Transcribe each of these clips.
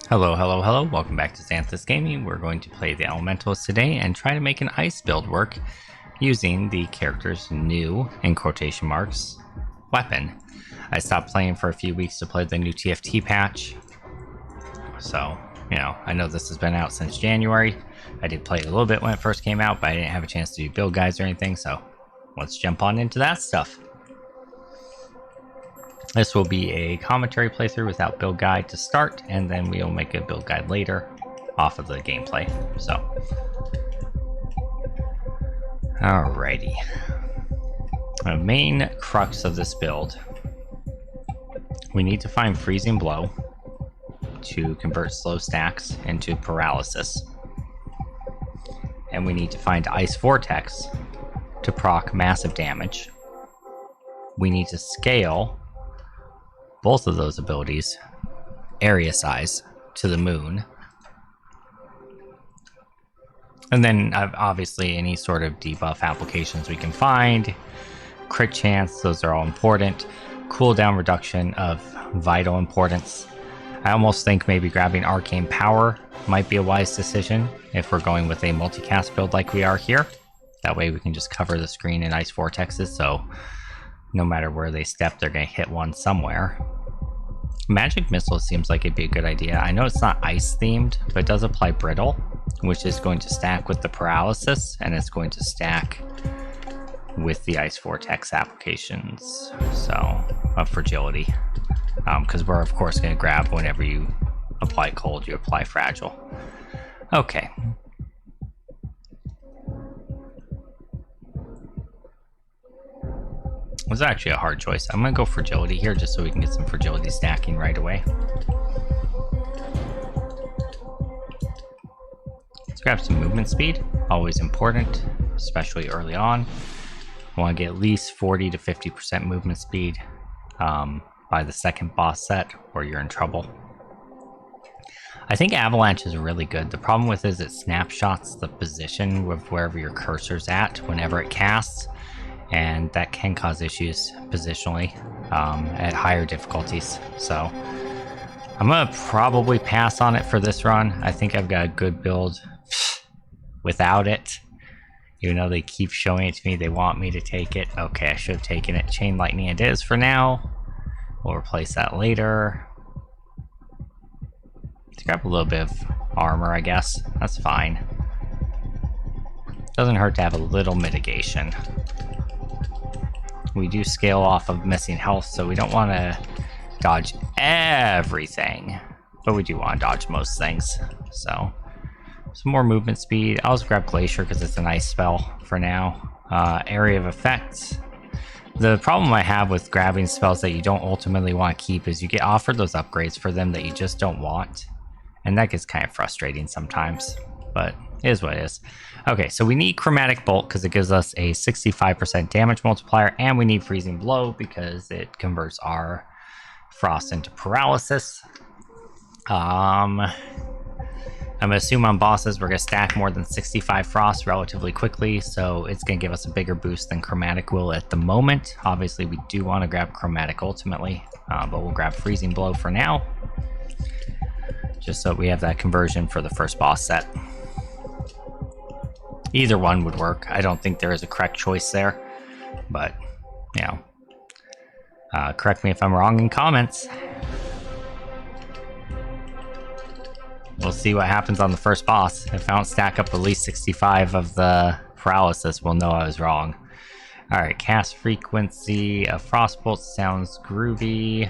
Hello, hello, hello. Welcome back to Xanthus Gaming. We're going to play the Elementalist today and try to make an ice build work using the character's new, in quotation marks, weapon. I stopped playing for a few weeks to play the new TFT patch. So, I know this has been out since January. I did play it a little bit when it first came out, but I didn't have a chance to do build guides or anything, so let's jump on into that stuff. This will be a commentary playthrough without build guide to start, and then we'll make a build guide later off of the gameplay. So, alrighty. The main crux of this build, we need to find Freezing Blow to convert slow stacks into paralysis. And we need to find Ice Vortex to proc massive damage. We need to scale both of those abilities, area size, to the moon. And then obviously any sort of debuff applications we can find. Crit chance, those are all important. Cooldown reduction of vital importance. I almost think maybe grabbing Arcane Power might be a wise decision if we're going with a multicast build like we are here. That way we can just cover the screen in Ice Vortexes, so no matter where they step, they're going to hit one somewhere. Magic Missile seems like it'd be a good idea. I know it's not ice themed, but it does apply Brittle, which is going to stack with the Paralysis, and it's going to stack with the Ice Vortex applications, so of Fragility. Because we're of course going to grab whenever you apply Cold, you apply Fragile. Okay. It was actually a hard choice. I'm going to go Fragility here just so we can get some Fragility stacking right away. Let's grab some movement speed. Always important, especially early on. I want to get at least 40 to 50% movement speed by the second boss set, or you're in trouble. I think Avalanche is really good. The problem with it is it snapshots the position of wherever your cursor's at whenever it casts. And that can cause issues positionally at higher difficulties. So I'm gonna probably pass on it for this run. I think I've got a good build without it, even though they keep showing it to me. They want me to take it. Okay, I should have taken it. Chain Lightning it is for now. We'll replace that later. Let's grab a little bit of armor, I guess. That's fine. Doesn't hurt to have a little mitigation. We do scale off of missing health, so we don't want to dodge everything, but we do want to dodge most things. So some more movement speed. I'll just grab Glacier because it's a nice spell for now. Area of effect. The problem I have with grabbing spells that you don't ultimately want to keep is you get offered those upgrades for them that you just don't want, and that gets kind of frustrating sometimes, but it is what it is. Okay, so we need Chromatic Bolt because it gives us a 65% damage multiplier, and we need Freezing Blow because it converts our Frost into Paralysis. I'm going to assume on bosses we're going to stack more than 65 Frost relatively quickly, so it's going to give us a bigger boost than Chromatic will at the moment. Obviously, we do want to grab Chromatic ultimately, but we'll grab Freezing Blow for now, just so we have that conversion for the first boss set. Either one would work. I don't think there is a correct choice there, but, correct me if I'm wrong in comments. We'll see what happens on the first boss. If I don't stack up at least 65 of the Paralysis, we'll know I was wrong. Alright, cast frequency of Frostbolt sounds groovy.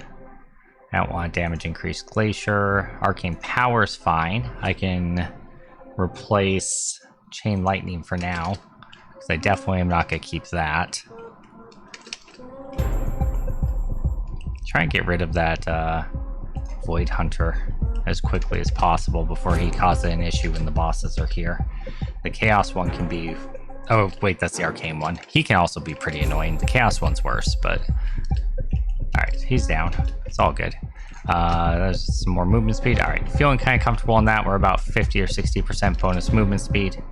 I don't want damage increase Glacier. Arcane Power's fine. I can replace Chain Lightning for now, because I definitely am not going to keep that. Try and get rid of that Void Hunter as quickly as possible before he causes an issue when the bosses are here. The Chaos one can be... Oh, wait, that's the Arcane one. He can also be pretty annoying. The Chaos one's worse, but... Alright, he's down. It's all good. There's some more movement speed. Alright, feeling kind of comfortable on that. We're about 50 or 60% bonus movement speed.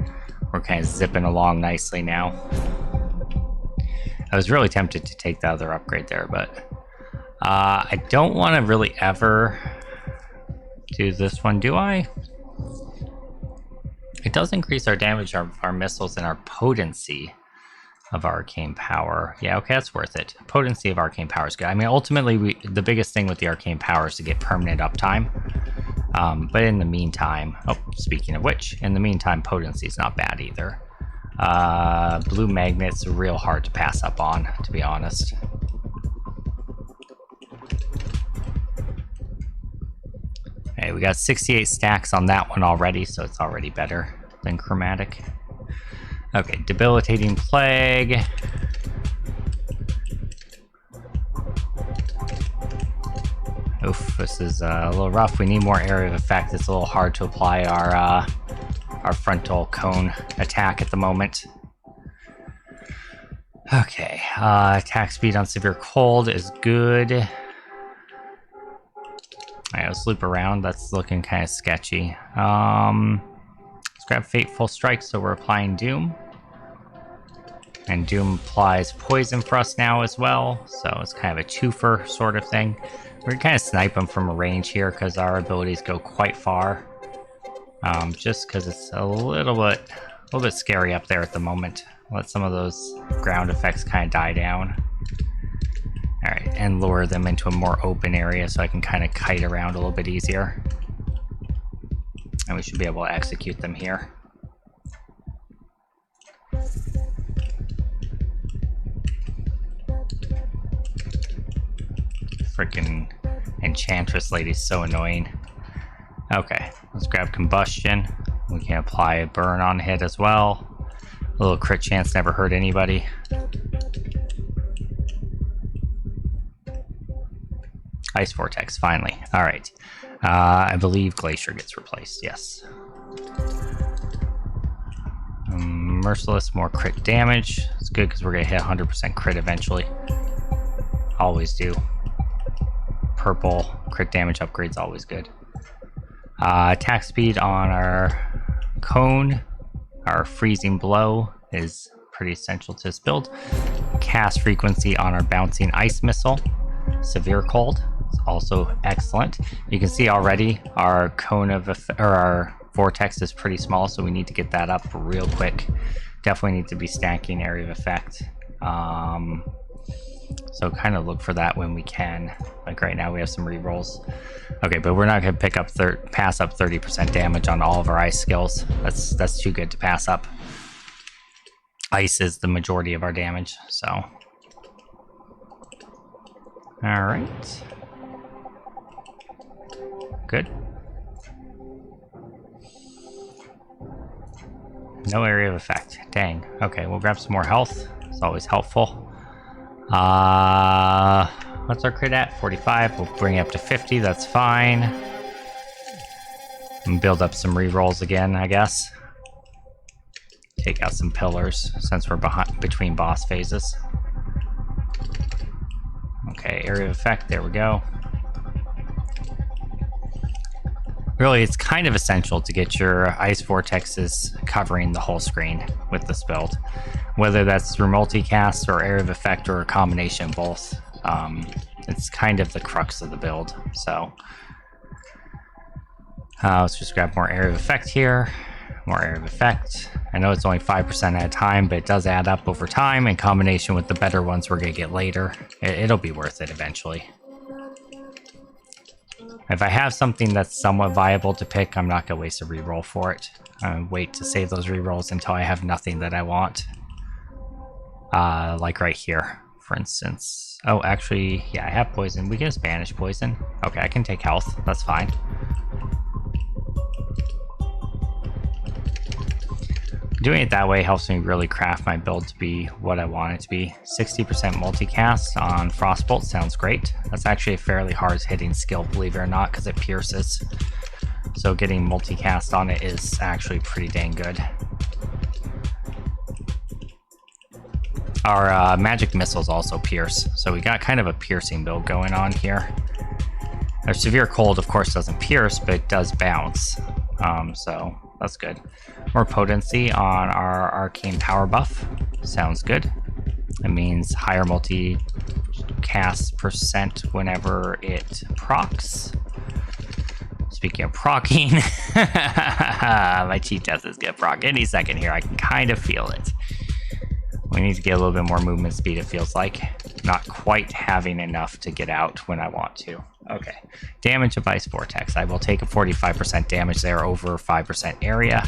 We're kind of zipping along nicely now. I was really tempted to take the other upgrade there, but I don't want to really ever do this one, do I? It does increase our damage of our missiles and our potency of arcane power. Yeah, okay, that's worth it. Potency of arcane power is good. I mean, ultimately, the biggest thing with the arcane power is to get permanent uptime. But in the meantime, oh, speaking of which, in the meantime, potency is not bad either. Blue magnets are real hard to pass up on, to be honest. Okay, we got 68 stacks on that one already, so it's already better than chromatic. Okay, debilitating plague. Oof, this is a little rough. We need more area of effect. It's a little hard to apply our frontal cone attack at the moment. Okay, attack speed on severe cold is good. Alright, let's loop around. That's looking kind of sketchy. Let's grab Fateful Strike, so we're applying Doom. And Doom applies poison for us now as well, so it's kind of a twofer sort of thing. We're gonna kind of snipe them from a range here because our abilities go quite far. Just because it's a little bit scary up there at the moment. Let some of those ground effects kind of die down. Alright, and lure them into a more open area so I can kind of kite around a little bit easier. And we should be able to execute them here. Freaking Enchantress lady's so annoying. Okay, let's grab Combustion. We can apply a burn on hit as well. A little crit chance never hurt anybody. Ice Vortex, finally. Alright. I believe Glacier gets replaced, yes. Merciless, more crit damage. It's good because we're going to hit 100% crit eventually. Always do. Purple, crit damage upgrade's always good. Attack speed on our cone. Our freezing blow is pretty essential to this build. Cast frequency on our bouncing ice missile. Severe cold is also excellent. You can see already our cone of our vortex is pretty small, so we need to get that up real quick. Definitely need to be stacking area of effect. So kind of look for that when we can. Like right now we have some rerolls. Okay, but we're not going to pass up 30% damage on all of our ice skills. That's too good to pass up. Ice is the majority of our damage, so. Alright. Good. No area of effect. Dang. Okay, we'll grab some more health. It's always helpful. What's our crit at? 45. We'll bring it up to 50. That's fine. And build up some rerolls again, I guess. Take out some pillars since we're between boss phases. Okay, area of effect. There we go. Really, it's kind of essential to get your ice vortexes covering the whole screen with this build. Whether that's through multicast or area of effect or a combination of both. It's kind of the crux of the build. So let's just grab more area of effect here. More area of effect. I know it's only 5% at a time, but it does add up over time in combination with the better ones we're going to get later. It'll be worth it eventually. If I have something that's somewhat viable to pick, I'm not going to waste a reroll for it. Wait to save those rerolls until I have nothing that I want. Like right here, for instance. Oh, actually, yeah, I have poison. We get a Spanish poison. Okay, I can take health. That's fine. Doing it that way helps me really craft my build to be what I want it to be. 60% multicast on Frostbolt sounds great. That's actually a fairly hard hitting skill, believe it or not, because it pierces. So getting multicast on it is actually pretty dang good. Our magic missiles also pierce, so we got kind of a piercing build going on here. Our severe cold, of course, doesn't pierce, but it does bounce. So that's good. More potency on our arcane power buff. Sounds good. It means higher multi-cast percent whenever it procs. Speaking of proccing, my cheat death is gonna proc any second here. I can kind of feel it. We need to get a little bit more movement speed, it feels like. Not quite having enough to get out when I want to. Okay. Damage of Ice Vortex. I will take a 45% damage there over 5% area.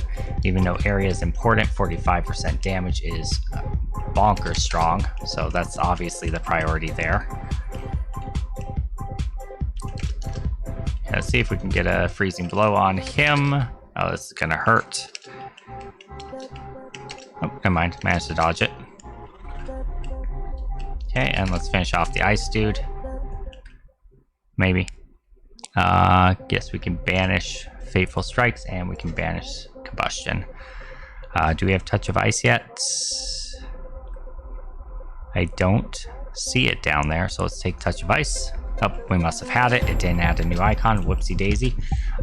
Even though area is important, 45% damage is bonkers strong. So that's obviously the priority there. Let's see if we can get a freezing blow on him. Oh, this is gonna hurt. Oh, never mind. Managed to dodge it. Okay, and let's finish off the ice dude. Maybe. Guess we can banish Fateful Strikes and we can banish Combustion. Do we have Touch of Ice yet? I don't see it down there, so let's take Touch of Ice. Oh, we must have had it. It didn't add a new icon. Whoopsie daisy.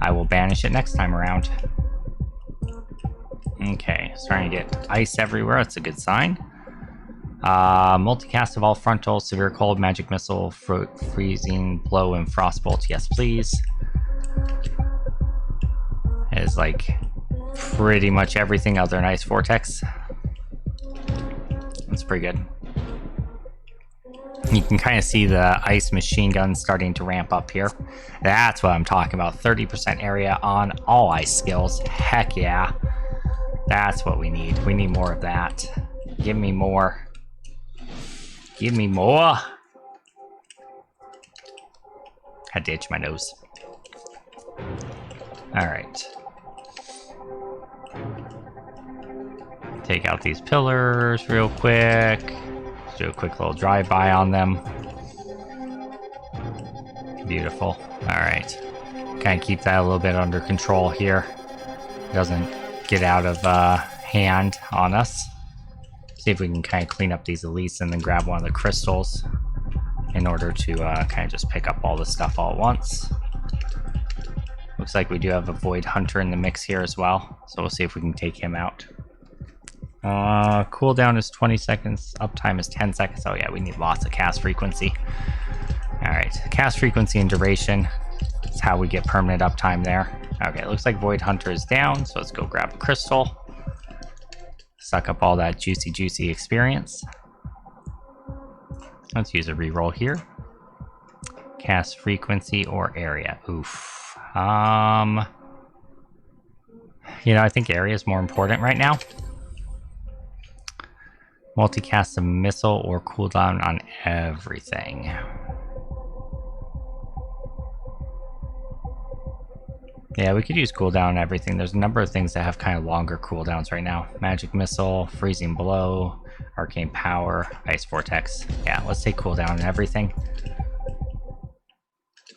I will banish it next time around. Okay, starting to get ice everywhere. That's a good sign. Multicast of all frontal, severe cold, magic missile, freezing blow, and frostbolt. Yes, please. It is like pretty much everything other than ice vortex. That's pretty good. You can kind of see the ice machine gun starting to ramp up here. That's what I'm talking about. 30% area on all ice skills. Heck yeah. That's what we need. We need more of that. Give me more. Give me more. Had to itch my nose. Alright. Take out these pillars real quick. Do a quick little drive-by on them. Beautiful. Alright. Kind of keep that a little bit under control here. Doesn't get out of hand on us. See if we can kind of clean up these elites and then grab one of the crystals in order to kind of just pick up all the stuff all at once. Looks like we do have a Void Hunter in the mix here as well, so we'll see if we can take him out. Cooldown is 20 seconds, uptime is 10 seconds. Oh yeah, we need lots of cast frequency. Alright, cast frequency and duration is how we get permanent uptime there. Okay, it looks like Void Hunter is down, so let's go grab a crystal. Suck up all that juicy experience. Let's use a reroll here. Cast frequency or area. Oof. You know, I think area is more important right now. Multicast a missile or cooldown on everything. Yeah, we could use cooldown on everything. There's a number of things that have kind of longer cooldowns right now. Magic Missile, Freezing Blow, Arcane Power, Ice Vortex. Yeah, let's take cooldown on everything.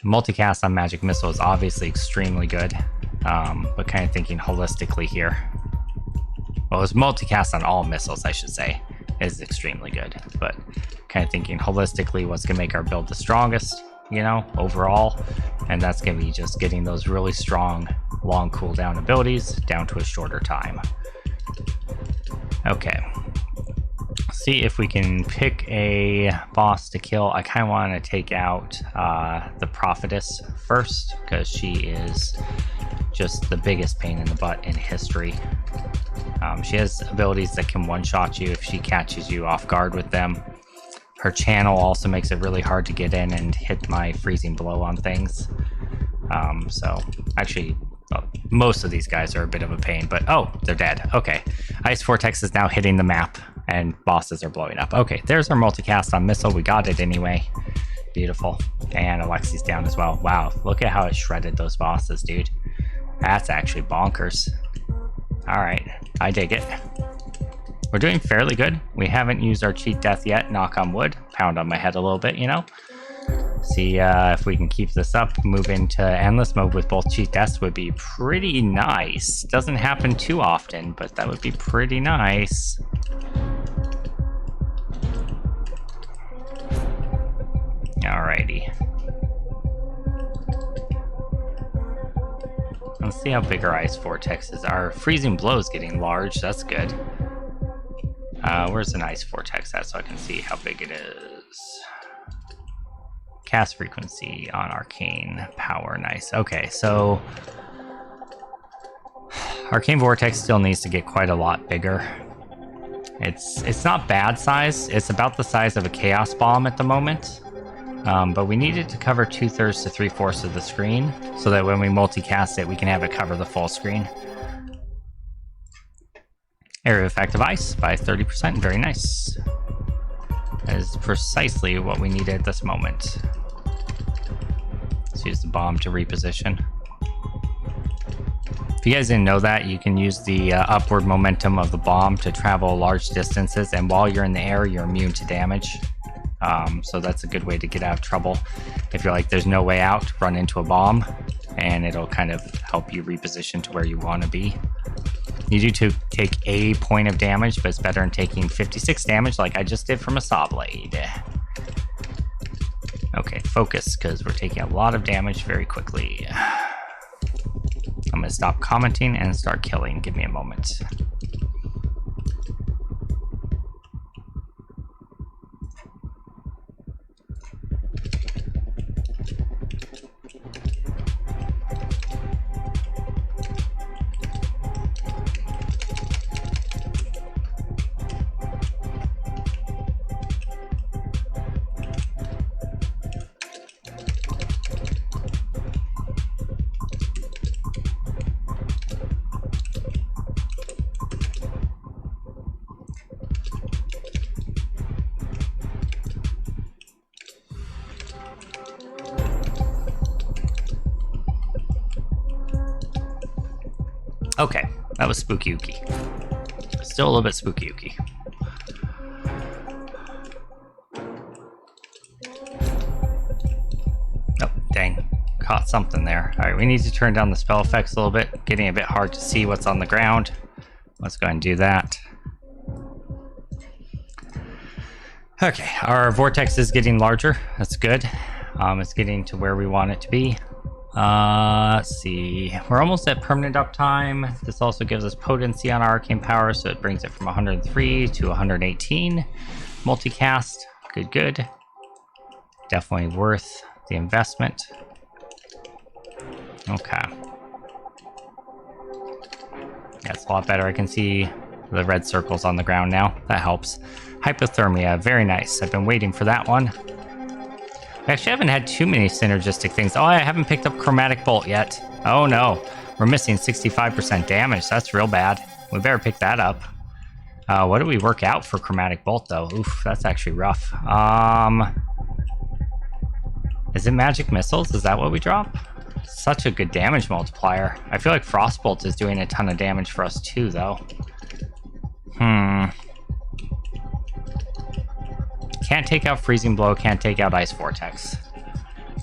Multicast on Magic Missile is obviously extremely good, but kind of thinking holistically here. Well, it's multicast on all missiles, I should say, is extremely good, but kind of thinking holistically what's going to make our build the strongest, you know, overall, and that's going to be just getting those really strong, long cooldown abilities down to a shorter time. Okay. See if we can pick a boss to kill. I kind of want to take out the Prophetess first, because she is just the biggest pain in the butt in history. She has abilities that can one-shot you if she catches you off guard with them. Her channel also makes it really hard to get in and hit my freezing blow on things. So, actually, well, most of these guys are a bit of a pain, but oh, they're dead. Okay. Ice Vortex is now hitting the map, and bosses are blowing up. Okay, there's our multicast on Missile. We got it anyway. Beautiful. And Alexi's down as well. Wow, look at how it shredded those bosses, dude. That's actually bonkers. Alright, I dig it. We're doing fairly good. We haven't used our cheat death yet, knock on wood. Pound on my head a little bit, you know? See if we can keep this up. Move into endless mode with both cheat deaths would be pretty nice. Doesn't happen too often, but that would be pretty nice. Alrighty. Let's see how big our Ice Vortex is. Our Freezing Blow is getting large. That's good. Where's an Ice Vortex at so I can see how big it is? Cast frequency on arcane power. Nice. Okay, so Arcane Vortex still needs to get quite a lot bigger. It's not bad size. It's about the size of a Chaos Bomb at the moment. But we need it to cover 2/3 to 3/4 of the screen, so that when we multicast it, we can have it cover the full screen. Area of effective ice by 30%. Very nice. That is precisely what we needed at this moment. Let's use the bomb to reposition. If you guys didn't know that, you can use the upward momentum of the bomb to travel large distances, and while you're in the air, you're immune to damage. So that's a good way to get out of trouble. If you're like, there's no way out, run into a bomb, and it'll kind of help you reposition to where you want to be. You do take a point of damage, but it's better than taking 56 damage like I just did from a saw blade. Okay, focus, because we're taking a lot of damage very quickly. I'm going to stop commenting and start killing. Give me a moment. Okay, that was spooky-ooky. Still a little bit spooky-ooky. Oh, dang. Caught something there. Alright, we need to turn down the spell effects a little bit. Getting a bit hard to see what's on the ground. Let's go ahead and do that. Okay, our vortex is getting larger. That's good. It's getting to where we want it to be. Let's see. We're almost at permanent uptime. This also gives us potency on our arcane power, so it brings it from 103 to 118. Multicast. Good, good. Definitely worth the investment. Okay. That's a lot better. I can see the red circles on the ground now. That helps. Hypothermia. Very nice. I've been waiting for that one. We actually haven't had too many synergistic things. Oh, I haven't picked up Chromatic Bolt yet. Oh no, we're missing 65% damage. That's real bad. We better pick that up. What do we work out for Chromatic Bolt though? Oof, that's actually rough. Is it Magic Missiles? Is that what we drop? Such a good damage multiplier. I feel like Frostbolt is doing a ton of damage for us too though. Can't take out Freezing Blow, can't take out Ice Vortex.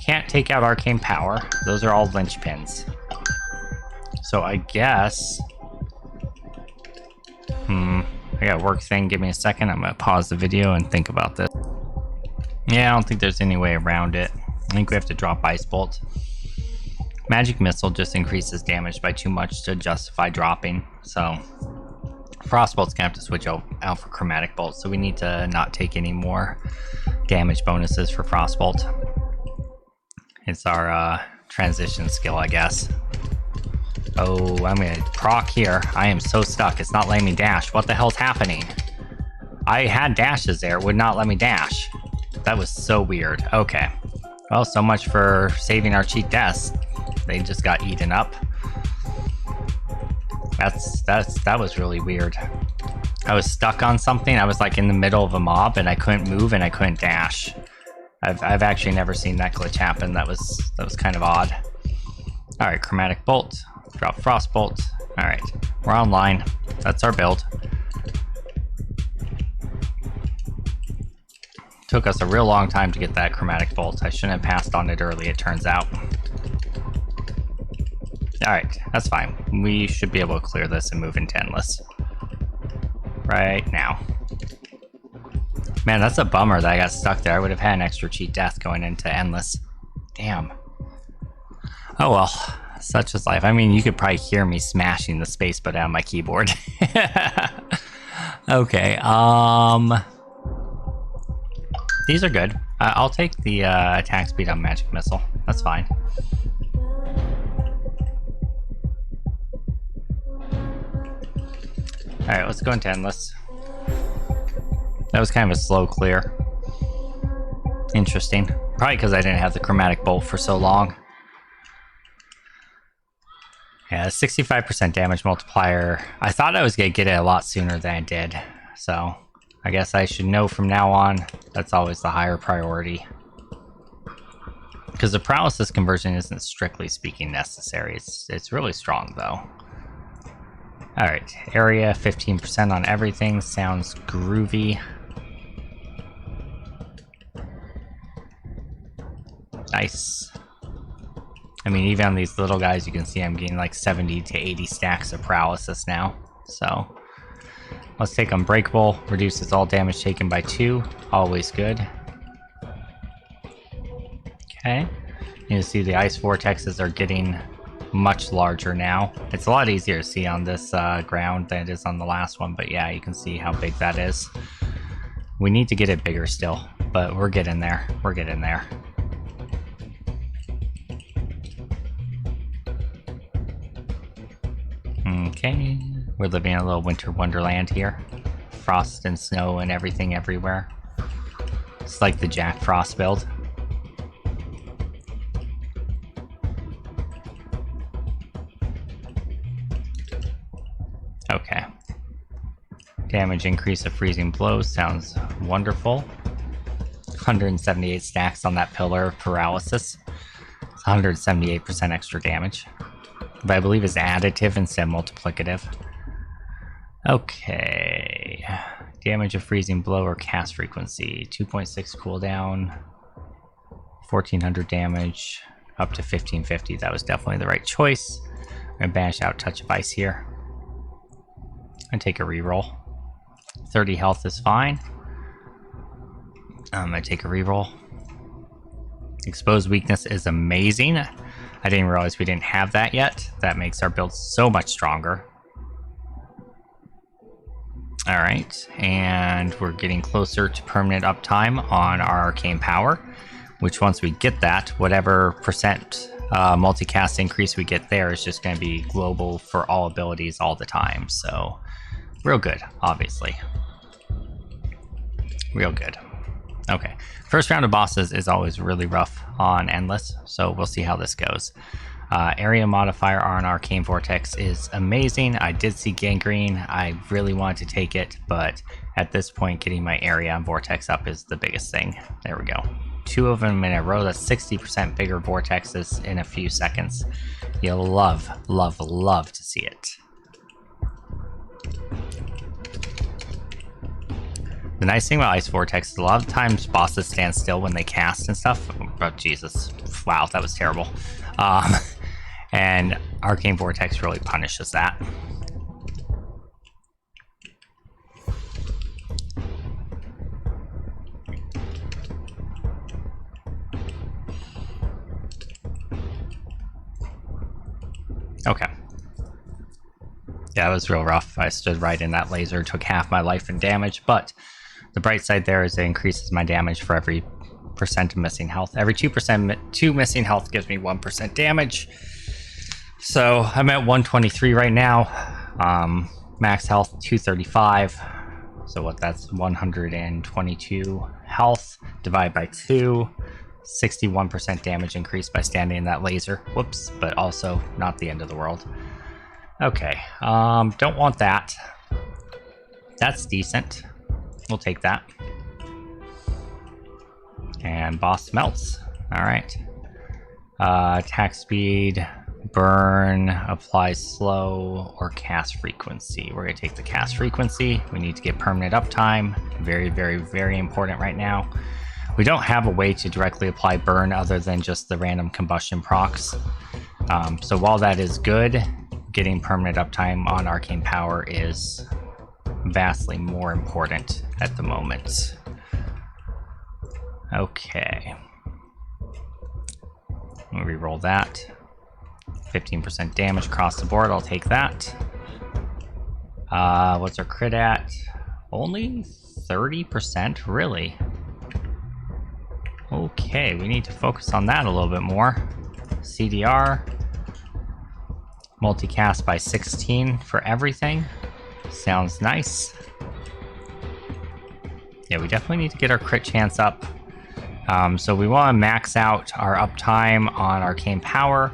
Can't take out Arcane Power. Those are all linchpins. So I guess... I got a work thing. Give me a second. I'm going to pause the video and think about this. Yeah, I don't think there's any way around it. I think we have to drop Ice Bolt. Magic Missile just increases damage by too much to justify dropping. So... Frostbolt's gonna have to switch out for Chromatic Bolt, so we need to not take any more damage bonuses for Frostbolt. It's our transition skill, I guess. Oh, I'm gonna proc here. I am so stuck. It's not letting me dash. What the hell's happening? I had dashes there. It would not let me dash. That was so weird. Okay. Well, so much for saving our cheat deaths. They just got eaten up. That was really weird. I was stuck on something. I was like in the middle of a mob and I couldn't move and I couldn't dash. I've actually never seen that glitch happen. That was kind of odd. All right, Chromatic Bolt. Drop Frostbolt. All right, we're online. That's our build. Took us a real long time to get that Chromatic Bolt. I shouldn't have passed on it early, it turns out. Alright, that's fine. We should be able to clear this and move into Endless. Right now. Man, that's a bummer that I got stuck there. I would have had an extra cheat death going into Endless. Damn. Oh well, such is life. I mean, you could probably hear me smashing the space button on my keyboard. Okay, these are good. I'll take the attack speed on Magic Missile. That's fine. Alright, let's go into Endless. That was kind of a slow clear. Interesting. Probably because I didn't have the Chromatic Bolt for so long. Yeah, 65% damage multiplier. I thought I was going to get it a lot sooner than I did. So, I guess I should know from now on, that's always the higher priority. Because the paralysis conversion isn't strictly speaking necessary. It's really strong, though. Alright, area 15% on everything. Sounds groovy. Nice. I mean, even on these little guys, you can see I'm getting like 70 to 80 stacks of paralysis now. So, let's take Unbreakable. Reduces all damage taken by 2. Always good. Okay. You can see the ice vortexes are getting much larger now. It's a lot easier to see on this ground than it is on the last one, but yeah, you can see how big that is. We need to get it bigger still, but we're getting there. We're getting there. Okay, we're living in a little winter wonderland here. Frost and snow and everything everywhere. It's like the Jack Frost build. Okay. Damage increase of freezing blows sounds wonderful. 178 stacks on that pillar of paralysis. It's 178% extra damage. But I believe it's additive instead of multiplicative. Okay. Damage of freezing blow or cast frequency. 2.6 cooldown. 1400 damage. Up to 1550. That was definitely the right choice. I'm going to banish out Touch of Ice here. And take a reroll. 30 health is fine. I'm going to take a reroll. Exposed weakness is amazing. I didn't realize we didn't have that yet. That makes our build so much stronger. Alright, and we're getting closer to permanent uptime on our Arcane Power, which once we get that, whatever percent multicast increase we get there is just going to be global for all abilities all the time. So, real good, obviously. Real good. Okay, first round of bosses is always really rough on Endless, so we'll see how this goes. Area modifier on Arcane Vortex is amazing. I did see Gangrene. I really wanted to take it, but at this point, getting my area on Vortex up is the biggest thing. There we go. 2 of them in a row. That's 60% bigger vortexes in a few seconds. You'll love, love, love to see it. The nice thing about Ice Vortex is a lot of times bosses stand still when they cast and stuff. Oh, Jesus. Wow, that was terrible. And Arcane Vortex really punishes that. Okay. Yeah, it was real rough. I stood right in that laser, took half my life in damage, but the bright side there is it increases my damage for every percent of missing health. Every 2% missing health gives me 1% damage. So I'm at 123 right now. Max health 235. So what that's 122 health divided by 2. 61% damage increase by standing in that laser. Whoops, but also not the end of the world. Okay, don't want that. That's decent. We'll take that. And boss melts. Alright. Attack speed, burn, apply slow, or cast frequency. We're going to take the cast frequency. We need to get permanent uptime. Very, very, very important right now. We don't have a way to directly apply burn other than just the random combustion procs. So while that is good, getting permanent uptime on Arcane Power is vastly more important at the moment. Okay. I'll reroll that. 15% damage across the board, I'll take that. What's our crit at? Only 30%? Really? Okay, we need to focus on that a little bit more. CDR. Multicast by 16 for everything. Sounds nice. Yeah, we definitely need to get our crit chance up. So we want to max out our uptime on Arcane Power.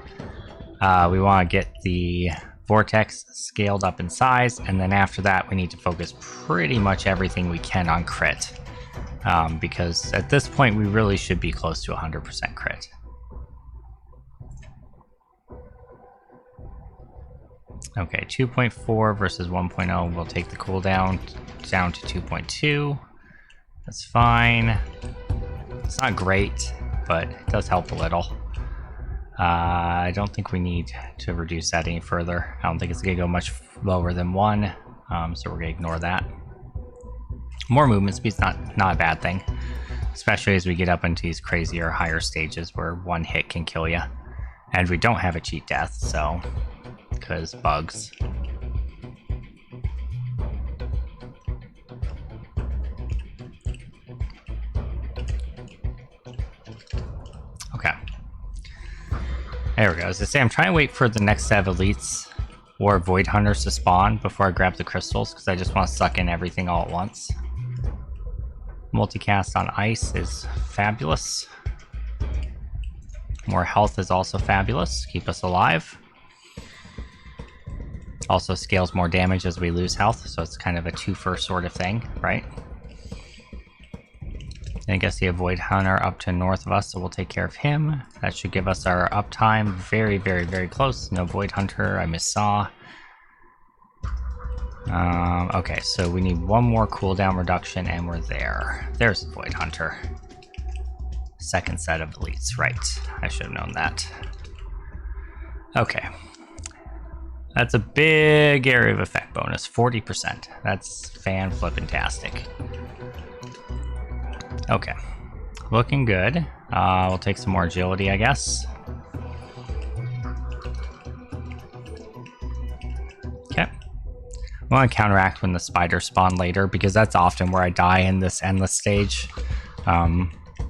We want to get the Vortex scaled up in size, and then after that we need to focus pretty much everything we can on crit. Because at this point we really should be close to 100% crit. Okay, 2.4 versus 1.0. We'll take the cooldown down to 2.2. That's fine. It's not great, but it does help a little. I don't think we need to reduce that any further. I don't think it's going to go much lower than 1, so we're going to ignore that. More movement speed's not a bad thing, especially as we get up into these crazier, higher stages where one hit can kill you. And we don't have a cheat death, so... because bugs. Okay. There we go. As I say, I'm trying to wait for the next set of elites or Void Hunters to spawn before I grab the crystals, because I just want to suck in everything all at once. Multicast on ice is fabulous. More health is also fabulous. Keep us alive. Also scales more damage as we lose health, so it's kind of a twofer sort of thing, right? And I guess the Void Hunter up to north of us, so we'll take care of him. That should give us our uptime very, very, very close. No Void Hunter, I missaw. Okay, so we need one more cooldown reduction and we're there. There's the Void Hunter. Second set of elites, right. I should have known that. Okay. That's a big area of effect bonus, 40%. That's fan-flippin-tastic. Okay, looking good. We'll take some more agility, I guess. Okay. I want to counteract when the spiders spawn later, because that's often where I die in this endless stage.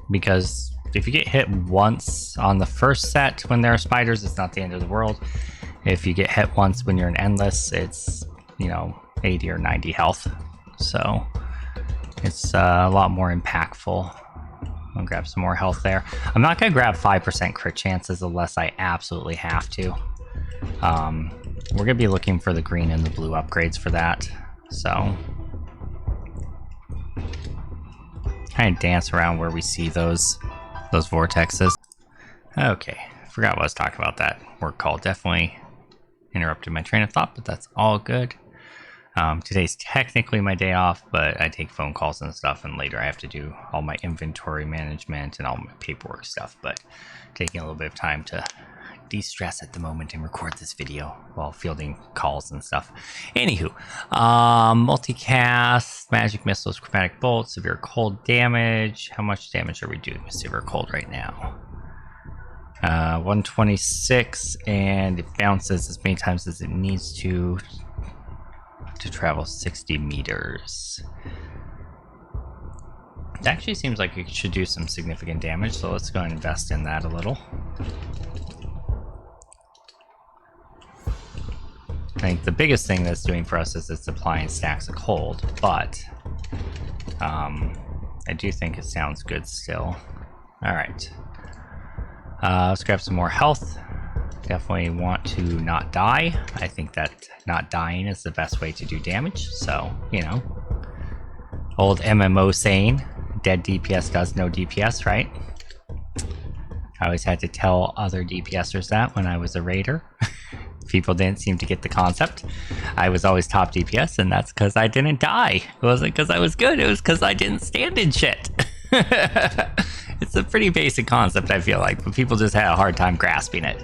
Because if you get hit once on the first set when there are spiders, it's not the end of the world. If you get hit once when you're in endless, it's, you know, 80 or 90 health. So it's a lot more impactful. I'll grab some more health there. I'm not going to grab 5% crit chances unless I absolutely have to. We're going to be looking for the green and the blue upgrades for that. So kind of dance around where we see those vortexes. Okay, forgot what I was talking about. That work call definitely interrupted my train of thought, but that's all good. Today's technically my day off, but I take phone calls and stuff, and later I have to do all my inventory management and all my paperwork stuff, but taking a little bit of time to de-stress at the moment and record this video while fielding calls and stuff. Anywho, multicast, magic missiles, chromatic bolt, severe cold damage. How much damage are we doing with severe cold right now? 126, and it bounces as many times as it needs to travel 60 meters. It actually seems like it should do some significant damage, so let's go and invest in that a little. I think the biggest thing that's doing for us is it's applying stacks of cold, but I do think it sounds good still. Alright. Let's grab some more health. Definitely want to not die. I think that not dying is the best way to do damage, so, you know. Old MMO saying, dead DPS does no DPS, right? I always had to tell other DPSers that when I was a raider. People didn't seem to get the concept. I was always top DPS, and that's because I didn't die. It wasn't because I was good, it was because I didn't stand in shit. It's a pretty basic concept, I feel like, but people just had a hard time grasping it.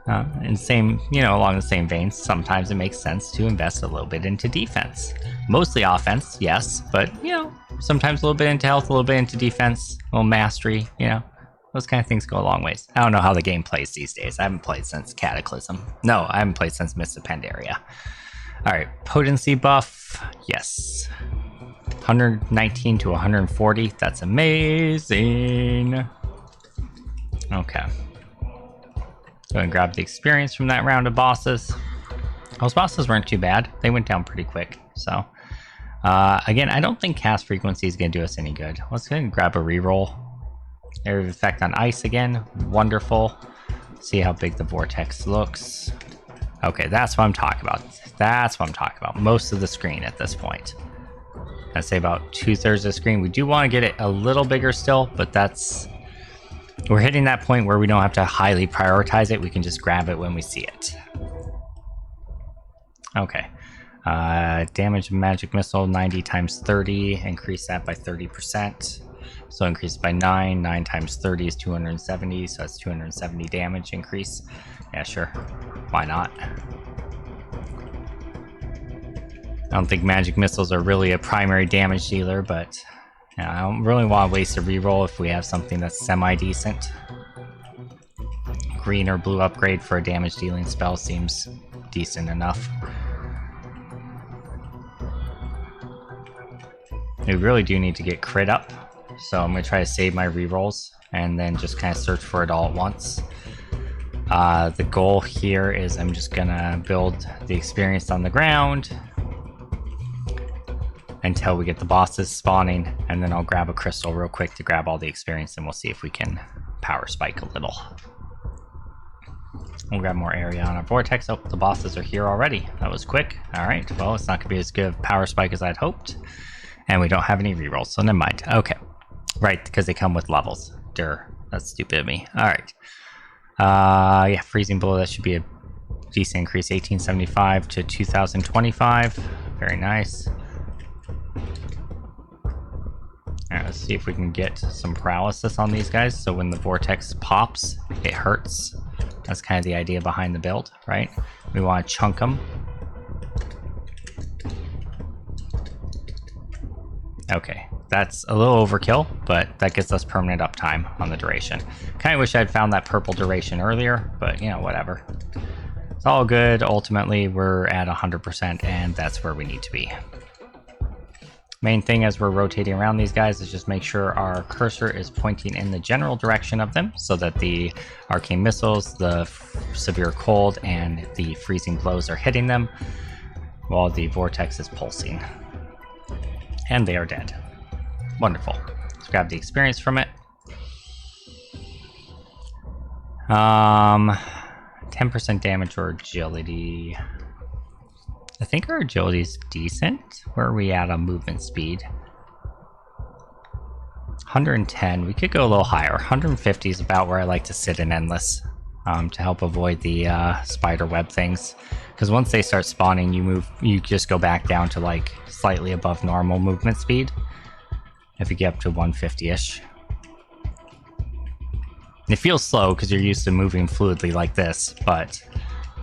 And same, you know, along the same veins, sometimes it makes sense to invest a little bit into defense. Mostly offense, yes, but, you know, sometimes a little bit into health, a little bit into defense, a little mastery, you know. Those kind of things go a long ways. I don't know how the game plays these days. I haven't played since Cataclysm. No, I haven't played since Mist of Pandaria. Alright, potency buff, yes. 119 to 140. That's amazing. Okay. Go and grab the experience from that round of bosses. Those bosses weren't too bad. They went down pretty quick. So, again, I don't think cast frequency is going to do us any good. Let's go ahead and grab a reroll. Area of effect on ice again. Wonderful. See how big the vortex looks. Okay, that's what I'm talking about. That's what I'm talking about. Most of the screen at this point. I'd say about 2/3 of the screen. We do want to get it a little bigger still, but that's... We're hitting that point where we don't have to highly prioritize it. We can just grab it when we see it. Okay. Damage magic missile, 90 times 30. Increase that by 30%. So increase it by 9. 9 times 30 is 270. So that's 270 damage increase. Yeah, sure. Why not? I don't think magic missiles are really a primary damage dealer, but yeah, I don't really want to waste a reroll if we have something that's semi-decent. Green or blue upgrade for a damage dealing spell seems decent enough. We really do need to get crit up, so I'm going to try to save my rerolls and then just kind of search for it all at once. The goal here is I'm just going to build the experience on the ground until we get the bosses spawning, and then I'll grab a crystal real quick to grab all the experience, and we'll see if we can power spike a little. We'll grab more area on our vortex. Oh, the bosses are here already. That was quick. Alright, well, it's not going to be as good of power spike as I'd hoped. And we don't have any rerolls, so never mind. Okay. Right, because they come with levels. Durr. That's stupid of me. Alright. Yeah, freezing blow, that should be a decent increase. 1875 to 2025. Very nice. Alright, let's see if we can get some paralysis on these guys, so when the vortex pops, it hurts. That's kind of the idea behind the build, right? We want to chunk them. Okay, that's a little overkill, but that gets us permanent uptime on the duration. Kind of wish I'd found that purple duration earlier, but you know, whatever. It's all good. Ultimately, we're at 100%, and that's where we need to be. Main thing as we're rotating around these guys is just make sure our cursor is pointing in the general direction of them so that the arcane missiles, the severe cold, and the freezing blows are hitting them while the vortex is pulsing. And they are dead. Wonderful. Let's grab the experience from it. 10% damage or agility. I think our agility is decent. Where are we at on movement speed? 110. We could go a little higher. 150 is about where I like to sit in Endless to help avoid the spider web things. Because once they start spawning, you just go back down to like slightly above normal movement speed. If you get up to 150-ish. It feels slow because you're used to moving fluidly like this, but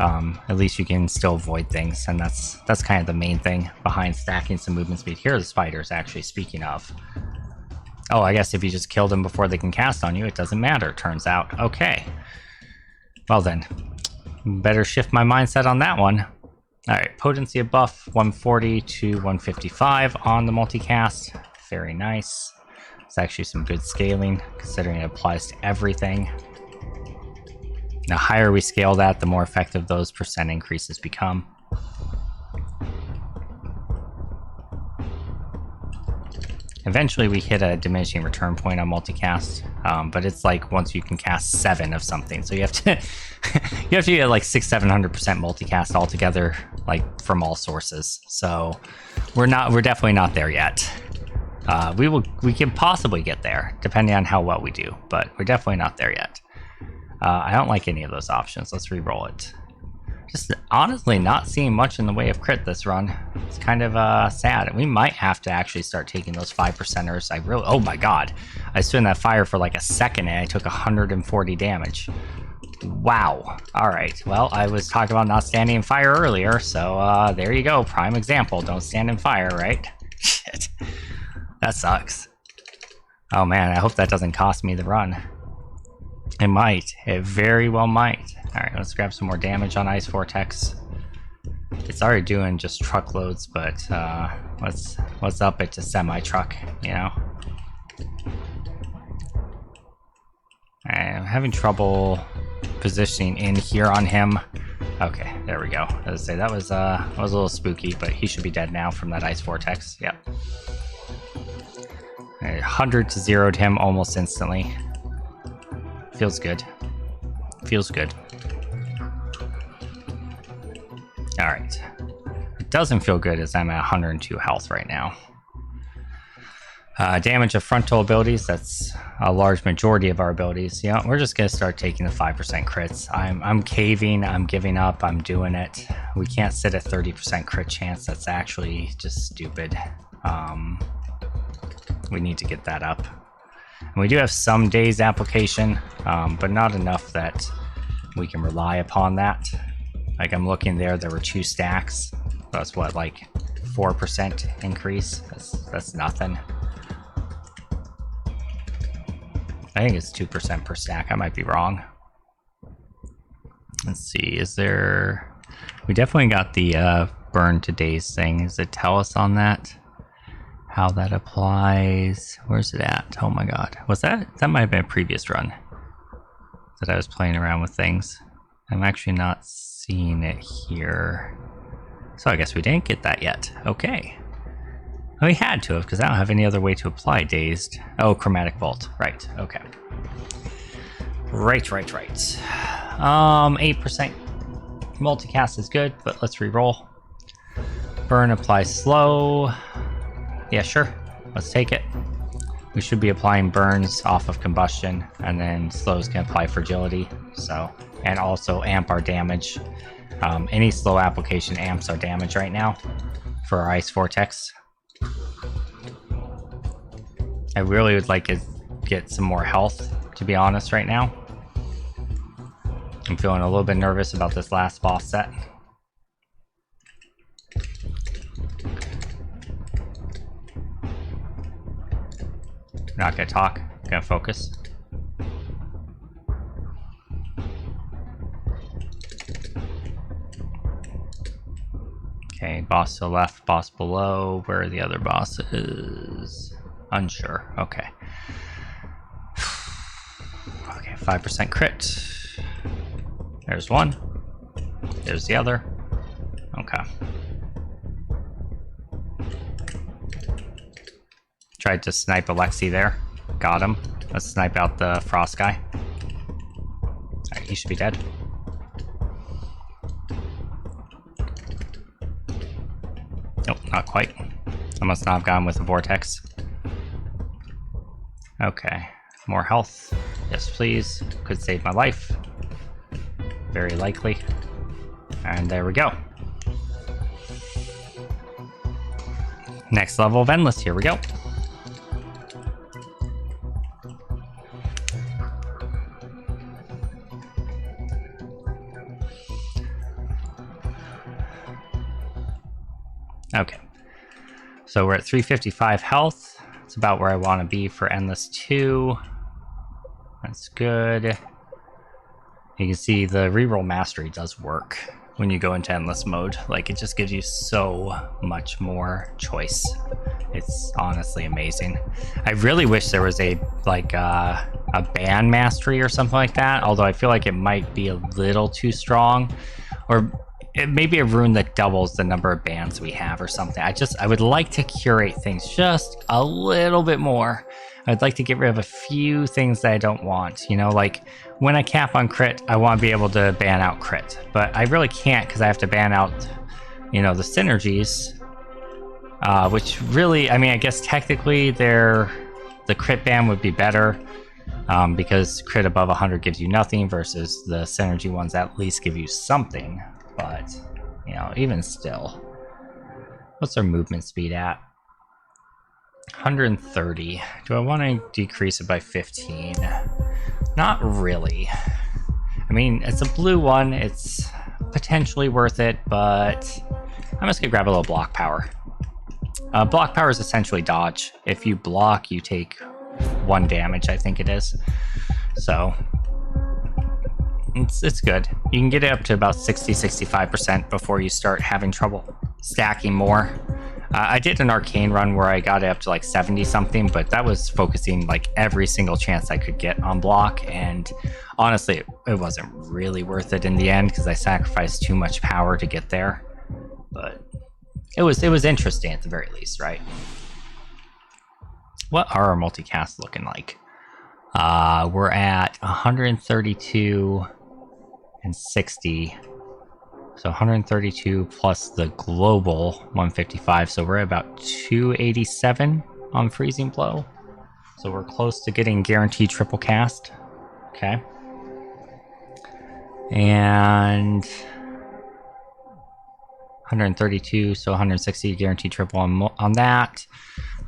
at least you can still avoid things, and that's kind of the main thing behind stacking some movement speed. Here are the spiders, actually, speaking of. Oh, I guess if you just kill them before they can cast on you, it doesn't matter, turns out. Okay. Well then, better shift my mindset on that one. Alright, potency of buff, 140 to 155 on the multicast. Very nice. It's actually some good scaling, considering it applies to everything. The higher we scale that, the more effective those percent increases become. Eventually we hit a diminishing return point on multicast, but it's like once you can cast 7 of something, so you have to you have to get like 600-700% multicast altogether, like from all sources. So we're definitely not there yet. We can possibly get there depending on how well we do, but we're definitely not there yet. I don't like any of those options. Let's re-roll it. Just honestly not seeing much in the way of crit this run. It's kind of sad. We might have to actually start taking those 5%ers. Oh my god. I stood in that fire for like a second and I took 140 damage. Wow. Alright, well, I was talking about not standing in fire earlier, so there you go. Prime example. Don't stand in fire, right? Shit. That sucks. Oh man, I hope that doesn't cost me the run. It might. It very well might. Alright, let's grab some more damage on Ice Vortex. It's already doing just truckloads, but let's up it to semi-truck, you know? I'm having trouble positioning in here on him. Okay, there we go. As I say, that was a little spooky, but he should be dead now from that ice vortex. Yep. 100 to 0'd him almost instantly. Feels good. Feels good. Alright. It doesn't feel good as I'm at 102 health right now. Damage of frontal abilities, that's a large majority of our abilities. Yeah, we're just going to start taking the 5% crits. I'm caving, I'm giving up, I'm doing it. We can't sit at 30% crit chance, that's actually just stupid. We need to get that up. And we do have some days application, but not enough that we can rely upon that. Like I'm looking there were 2 stacks. That's what, like 4% increase? That's nothing. I think it's 2% per stack. I might be wrong. Let's see. Is there... We definitely got the burn to days thing. Does it tell us on that? How that applies? Where's it at? Oh my god. Was that... That might have been a previous run. That I was playing around with things. I'm actually not seeing it here. So I guess we didn't get that yet. Okay. Well, we had to have, because I don't have any other way to apply dazed. Oh, chromatic bolt. Right. Okay. Right. 8% multicast is good, but let's re-roll. Burn applies slow. Yeah, sure. Let's take it. We should be applying burns off of combustion, and then slows can apply fragility. So, and also amp our damage. Any slow application amps our damage right now for our ice vortex. I really would like to get some more health, to be honest, right now. I'm feeling a little bit nervous about this last boss set. Not gonna talk, gonna focus. Okay, boss to the left, boss below. Where are the other bosses? Unsure. Okay. Okay, 5% crit. There's one. There's the other. Okay. Tried to snipe Alexi there. Got him. Let's snipe out the frost guy. Alright, he should be dead. Nope, not quite. I must not have gone with the vortex. Okay, more health. Yes, please. Could save my life. Very likely. And there we go. Next level of Endless, here we go. Okay, so we're at 355 health. It's about where I want to be for Endless 2. That's good. You can see the reroll mastery does work when you go into Endless mode. Like, it just gives you so much more choice. It's honestly amazing. I really wish there was a ban mastery or something like that, although I feel like it might be a little too strong. Or it may be a rune that doubles the number of bans we have or something. I would like to curate things just a little bit more. I'd like to get rid of a few things that I don't want. You know, like when I cap on crit, I want to be able to ban out crit. But I really can't because I have to ban out, you know, the synergies. Which really, I mean, I guess technically the crit ban would be better. Because crit above 100 gives you nothing versus the synergy ones at least give you something. But, you know, even still. What's our movement speed at? 130. Do I want to decrease it by 15? Not really. I mean, it's a blue one. It's potentially worth it, but I'm just going to grab a little block power. Block power is essentially dodge. If you block, you take 1 damage, I think it is. So, It's good. You can get it up to about 60-65% before you start having trouble stacking more. I did an arcane run where I got it up to like 70 something, but that was focusing like every single chance I could get on block, and honestly it wasn't really worth it in the end because I sacrificed too much power to get there. But it was interesting at the very least, right? What are our multicasts looking like? We're at 132 and 60. So 132 plus the global 155. So we're at about 287 on freezing blow. So we're close to getting guaranteed triple cast. Okay. And 132, so 160 guaranteed triple on that.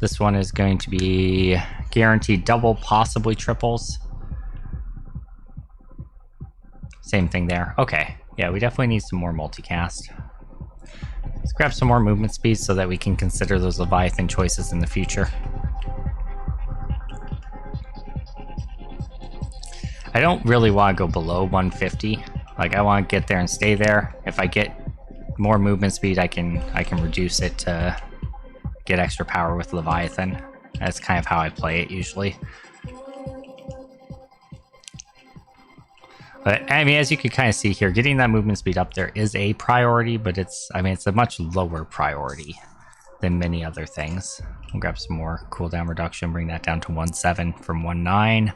This one is going to be guaranteed double, possibly triples. Same thing there. Okay. Yeah, we definitely need some more multicast. Let's grab some more movement speed so that we can consider those Leviathan choices in the future. I don't really want to go below 150. Like, I want to get there and stay there. If I get more movement speed, I can reduce it to get extra power with Leviathan. That's kind of how I play it usually. But I mean, as you can kind of see here, getting that movement speed up there is a priority, but it's a much lower priority than many other things. We'll grab some more cooldown reduction, bring that down to 1.7 from 1.9.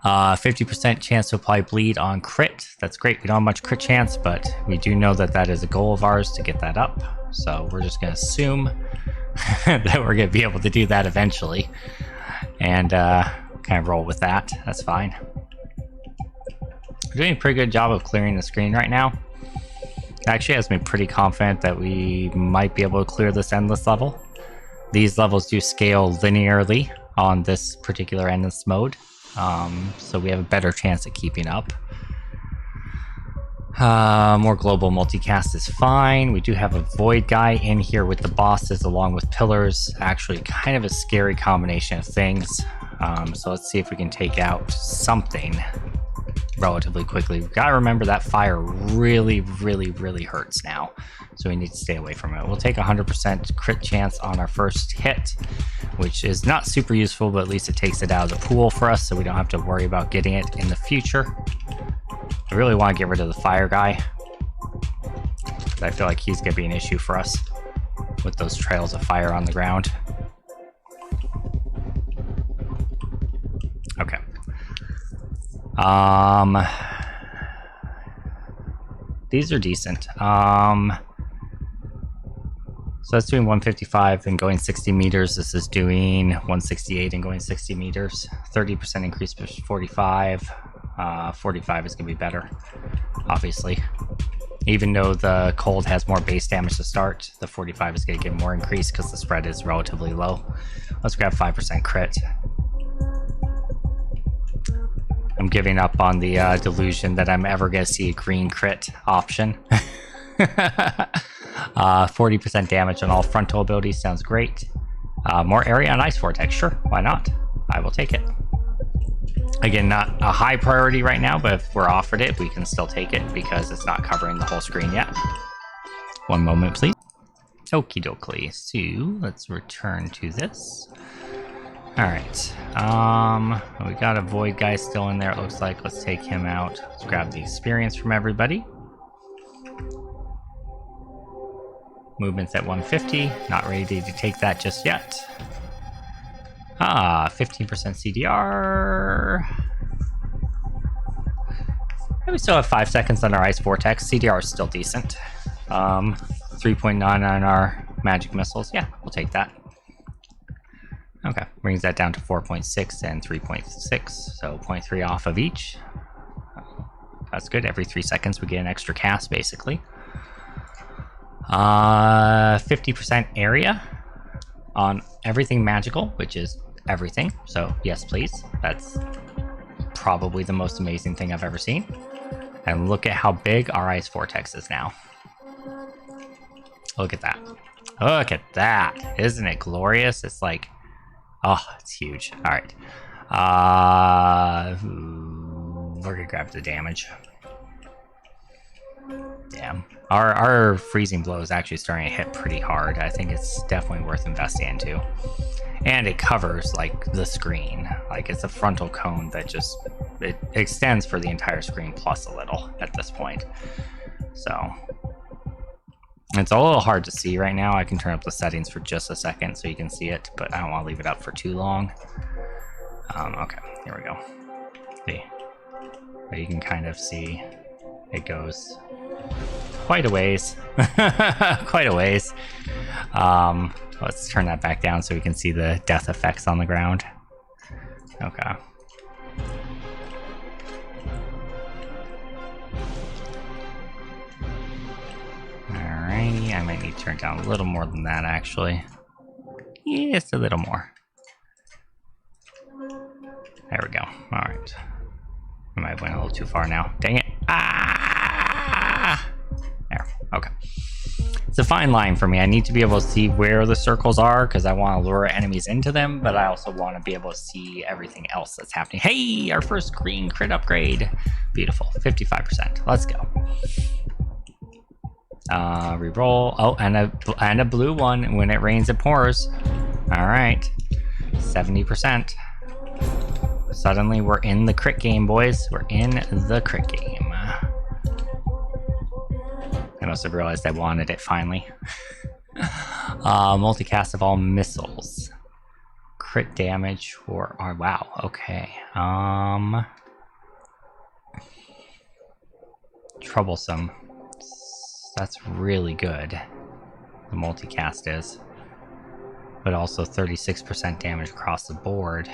50% chance to apply bleed on crit. That's great. We don't have much crit chance, but we do know that that is a goal of ours to get that up. So we're just going to assume that we're going to be able to do that eventually, and kind of roll with that. That's fine. We're doing a pretty good job of clearing the screen right now. It actually has me pretty confident that we might be able to clear this endless level. These levels do scale linearly on this particular endless mode, so we have a better chance at keeping up. More global multicast is fine. We do have a void guy in here with the bosses along with pillars. Actually, kind of a scary combination of things. So let's see if we can take out something relatively quickly. We've got to remember that fire really hurts now, so we need to stay away from it. We'll take 100% crit chance on our first hit, which is not super useful, but at least it takes it out of the pool for us, so we don't have to worry about getting it in the future. I really want to get rid of the fire guy. I feel like he's going to be an issue for us with those trails of fire on the ground. Okay. These are decent. So that's doing 155 and going 60 meters. This is doing 168 and going 60 meters. 30% increase for 45. 45 is going to be better, obviously. Even though the cold has more base damage to start, the 45 is going to get more increase because the spread is relatively low. Let's grab 5% crit. I'm giving up on the delusion that I'm ever going to see a green crit option. 40% damage on all frontal abilities sounds great. More area on Ice Vortex, sure, why not? I will take it. Again, not a high priority right now, but if we're offered it, we can still take it because it's not covering the whole screen yet. One moment, please. Okie dokie. So let's return to this. Alright. We got a void guy still in there, it looks like. Let's take him out. Let's grab the experience from everybody. Movement's at 150. Not ready to take that just yet. 15% CDR. And we still have 5 seconds on our Ice Vortex. CDR is still decent. 3.9 on our magic missiles. Yeah, we'll take that. Okay, brings that down to 4.6 and 3.6, so 0.3 off of each. That's good. Every 3 seconds we get an extra cast, basically. 50% area on everything magical, which is everything. So yes, please. That's probably the most amazing thing I've ever seen. And look at how big our Ice Vortex is now. Look at that. Look at that. Isn't it glorious? It's like, oh, it's huge. All right. We're gonna grab the damage. Damn. Our freezing blow is actually starting to hit pretty hard. I think it's definitely worth investing into. And it covers like the screen. Like it's a frontal cone that just it extends for the entire screen plus a little at this point. So it's a little hard to see right now. I can turn up the settings for just a second so you can see it, but I don't want to leave it up for too long. Okay, here we go. See, but you can kind of see it goes quite a ways. Quite a ways. Let's turn that back down so we can see the death effects on the ground. Okay. Alrighty, I might need to turn it down a little more than that actually. Just a little more. There we go. Alright. I might went a little too far now. Dang it. Ah! There. Okay. It's a fine line for me. I need to be able to see where the circles are because I want to lure enemies into them, but I also want to be able to see everything else that's happening. Hey, our first green crit upgrade. Beautiful. 55%. Let's go. Reroll. Oh, and a blue one. When it rains, it pours. All right. 70%. Suddenly, we're in the crit game, boys. We're in the crit game. I must have realized I wanted it finally. Multicast of all missiles. Crit damage for our wow. Okay. Troublesome. That's really good. The multicast is. But also 36% damage across the board,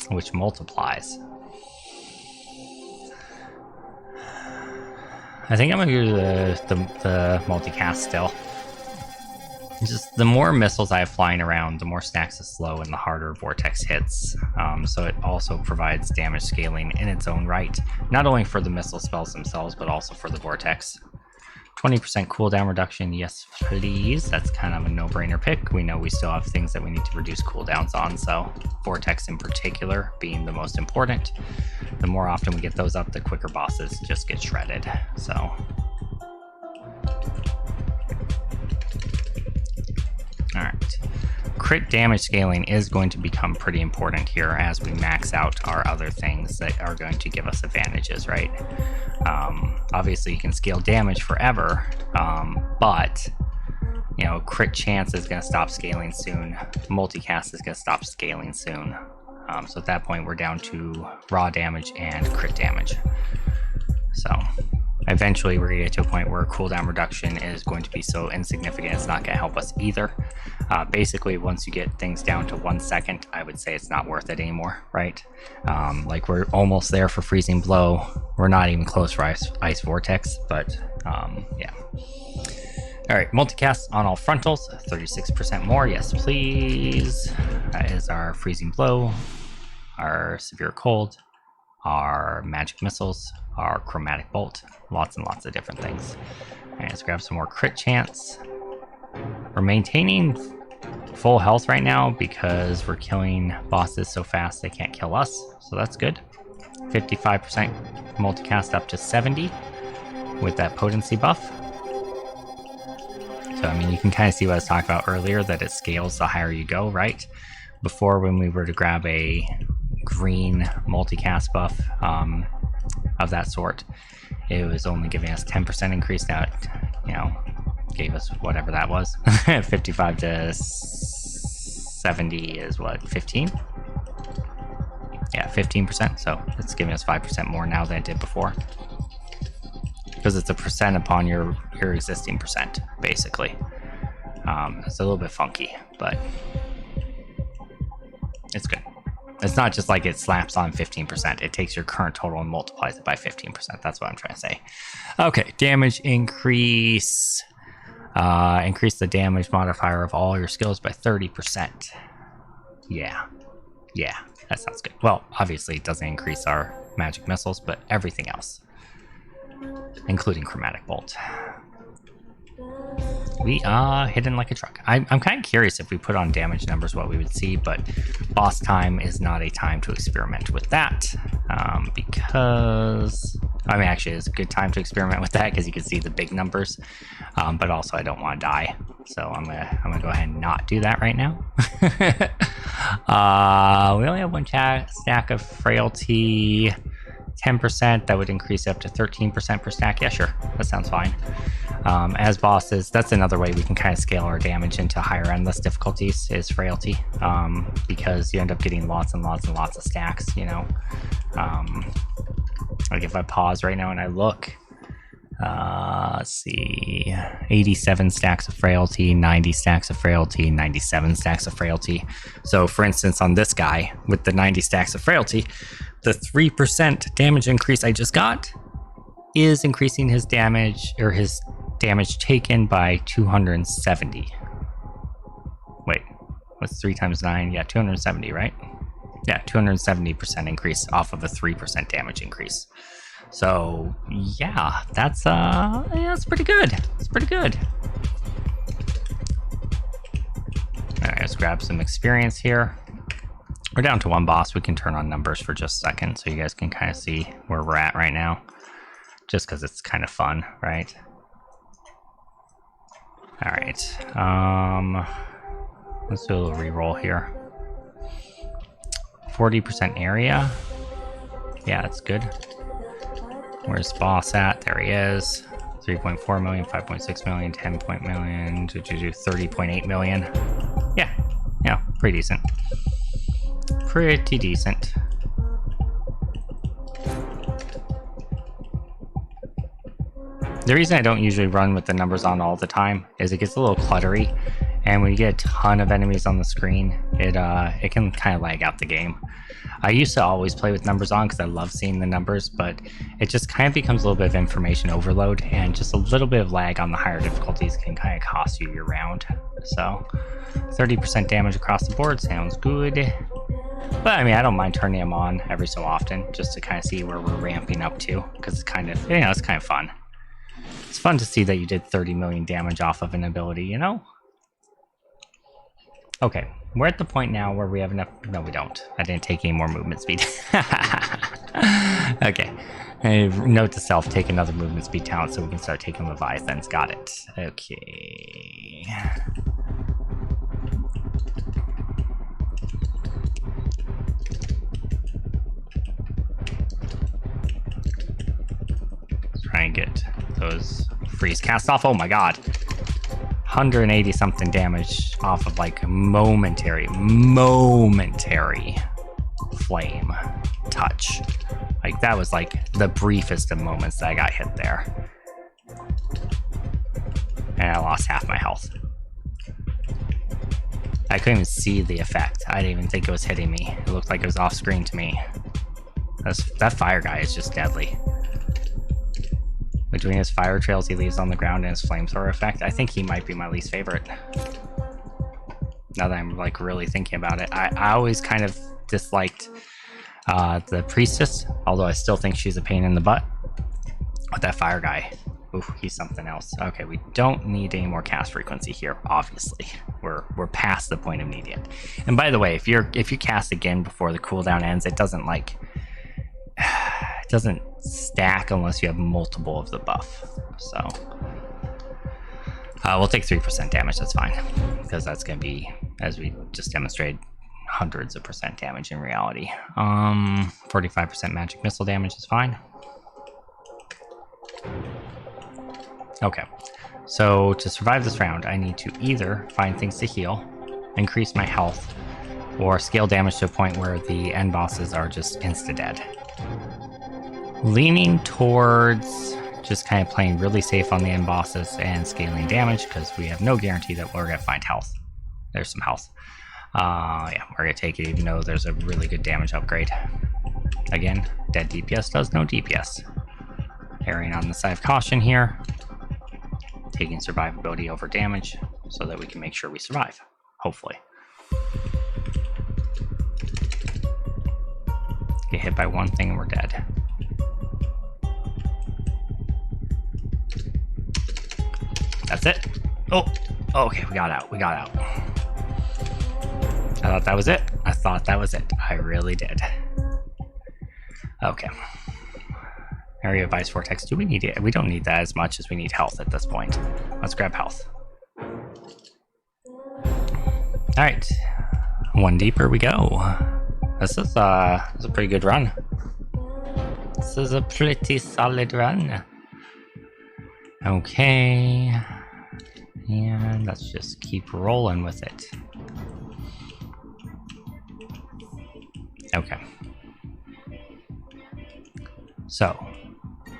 which multiplies. I think I'm gonna do the multicast still. Just the more missiles I have flying around, the more stacks of slow and the harder vortex hits. So it also provides damage scaling in its own right, not only for the missile spells themselves, but also for the vortex. 20% cooldown reduction, yes please. That's kind of a no-brainer pick. We know we still have things that we need to reduce cooldowns on, so vortex in particular being the most important. The more often we get those up, the quicker bosses just get shredded. So alright. Crit damage scaling is going to become pretty important here as we max out our other things that are going to give us advantages, right? Obviously you can scale damage forever, but you know, crit chance is going to stop scaling soon. Multicast is going to stop scaling soon. So at that point we're down to raw damage and crit damage. So eventually we're going to get to a point where cooldown reduction is going to be so insignificant it's not going to help us either. Basically, once you get things down to 1 second, I would say it's not worth it anymore, right? Like we're almost there for freezing blow. We're not even close for ice vortex, but yeah. All right, multicast on all frontals, 36% more. Yes, please. That is our freezing blow, our severe cold, our magic missiles, our chromatic bolt, lots and lots of different things. All right, let's grab some more crit chance. We're maintaining full health right now because we're killing bosses so fast they can't kill us, so that's good. 55% multicast up to 70 with that potency buff. So I mean, you can kind of see what I was talking about earlier, that it scales the higher you go, right? Before, when we were to grab a green multicast buff of that sort, it was only giving us 10% increase. Now it, you know, gave us whatever that was. 55 to 70 is what, 15? Yeah, 15%. So it's giving us 5% more now than it did before, because it's a percent upon your existing percent, basically. It's a little bit funky, but it's good. It's not just like it slaps on 15%. It takes your current total and multiplies it by 15%. That's what I'm trying to say. Okay, damage increase. Increase the damage modifier of all your skills by 30%. Yeah, that sounds good. Well, obviously it doesn't increase our magic missiles, but everything else, including chromatic bolt. We are hidden like a truck. I'm kind of curious if we put on damage numbers what we would see, but boss time is not a time to experiment with that, because I mean, actually, it's a good time to experiment with that because you can see the big numbers. But also, I don't want to die, so I'm gonna go ahead and not do that right now. We only have one stack of frailty. 10%, that would increase up to 13% per stack. Yeah, sure, that sounds fine. As bosses, that's another way we can kind of scale our damage into higher endless difficulties is frailty, because you end up getting lots and lots and lots of stacks, you know. Like if I pause right now and I look, let's see, 87 stacks of frailty, 90 stacks of frailty, 97 stacks of frailty. So for instance, on this guy with the 90 stacks of frailty, the 3% damage increase I just got is increasing his damage, or his damage taken, by 270. Wait, what's 3 times 9? Yeah, 270, right? Yeah, 270% increase off of a 3% damage increase. So yeah, that's pretty good. It's pretty good. All right, let's grab some experience here. We're down to one boss. We can turn on numbers for just a second so you guys can kind of see where we're at right now. Just because it's kind of fun, right? All right. Let's do a little reroll here. 40% area. Yeah, that's good. Where's the boss at? There he is. 3.4 million, 5.6 million, 10 million, 30.8 million. Yeah, pretty decent. Pretty decent. The reason I don't usually run with the numbers on all the time is it gets a little cluttery, and when you get a ton of enemies on the screen, it can kind of lag out the game. I used to always play with numbers on because I love seeing the numbers, but it just kind of becomes a little bit of information overload, and just a little bit of lag on the higher difficulties can kind of cost you your round. So 30% damage across the board sounds good. But I mean, I don't mind turning them on every so often just to kind of see where we're ramping up to, because it's kind of, it's kind of fun. It's fun to see that you did 30 million damage off of an ability, you know? Okay, we're at the point now where we have enough. No, we don't. I didn't take any more movement speed. Okay. Note to self, take another movement speed talent so we can start taking Leviathans. Got it. Okay. Try and get those freeze cast off. Oh my god. 180 something damage off of like momentary flame touch. Like that was like the briefest of moments that I got hit there. And I lost half my health. I couldn't even see the effect. I didn't even think it was hitting me. It looked like it was off screen to me. That fire guy is just deadly. Between his fire trails he leaves on the ground and his flamethrower effect, I think he might be my least favorite. Now that I'm like really thinking about it, I always kind of disliked the priestess, although I still think she's a pain in the butt. But that fire guy, ooh, he's something else. Okay, we don't need any more cast frequency here. Obviously, we're past the point of needing it. And by the way, if you cast again before the cooldown ends, it doesn't like. It doesn't stack unless you have multiple of the buff. So we'll take 3% damage, that's fine, because that's going to be, as we just demonstrated, hundreds of percent damage in reality. 45% magic missile damage is fine. Okay, so to survive this round, I need to either find things to heal, increase my health, or scale damage to a point where the end bosses are just insta-dead. Leaning towards just kind of playing really safe on the end bosses and scaling damage, because we have no guarantee that we're going to find health. There's some health. Yeah, we're going to take it even though there's a really good damage upgrade. Again, dead DPS does no DPS. Erring on the side of caution here. Taking survivability over damage so that we can make sure we survive. Hopefully. Get hit by one thing and we're dead. That's it. Oh, okay, we got out. I thought that was it. I really did. Okay. Area of Ice Vortex. Do we need it? We don't need that as much as we need health at this point. Let's grab health. Alright. One deeper we go. This is a pretty good run. This is a pretty solid run. Okay. And let's just keep rolling with it. Okay. So,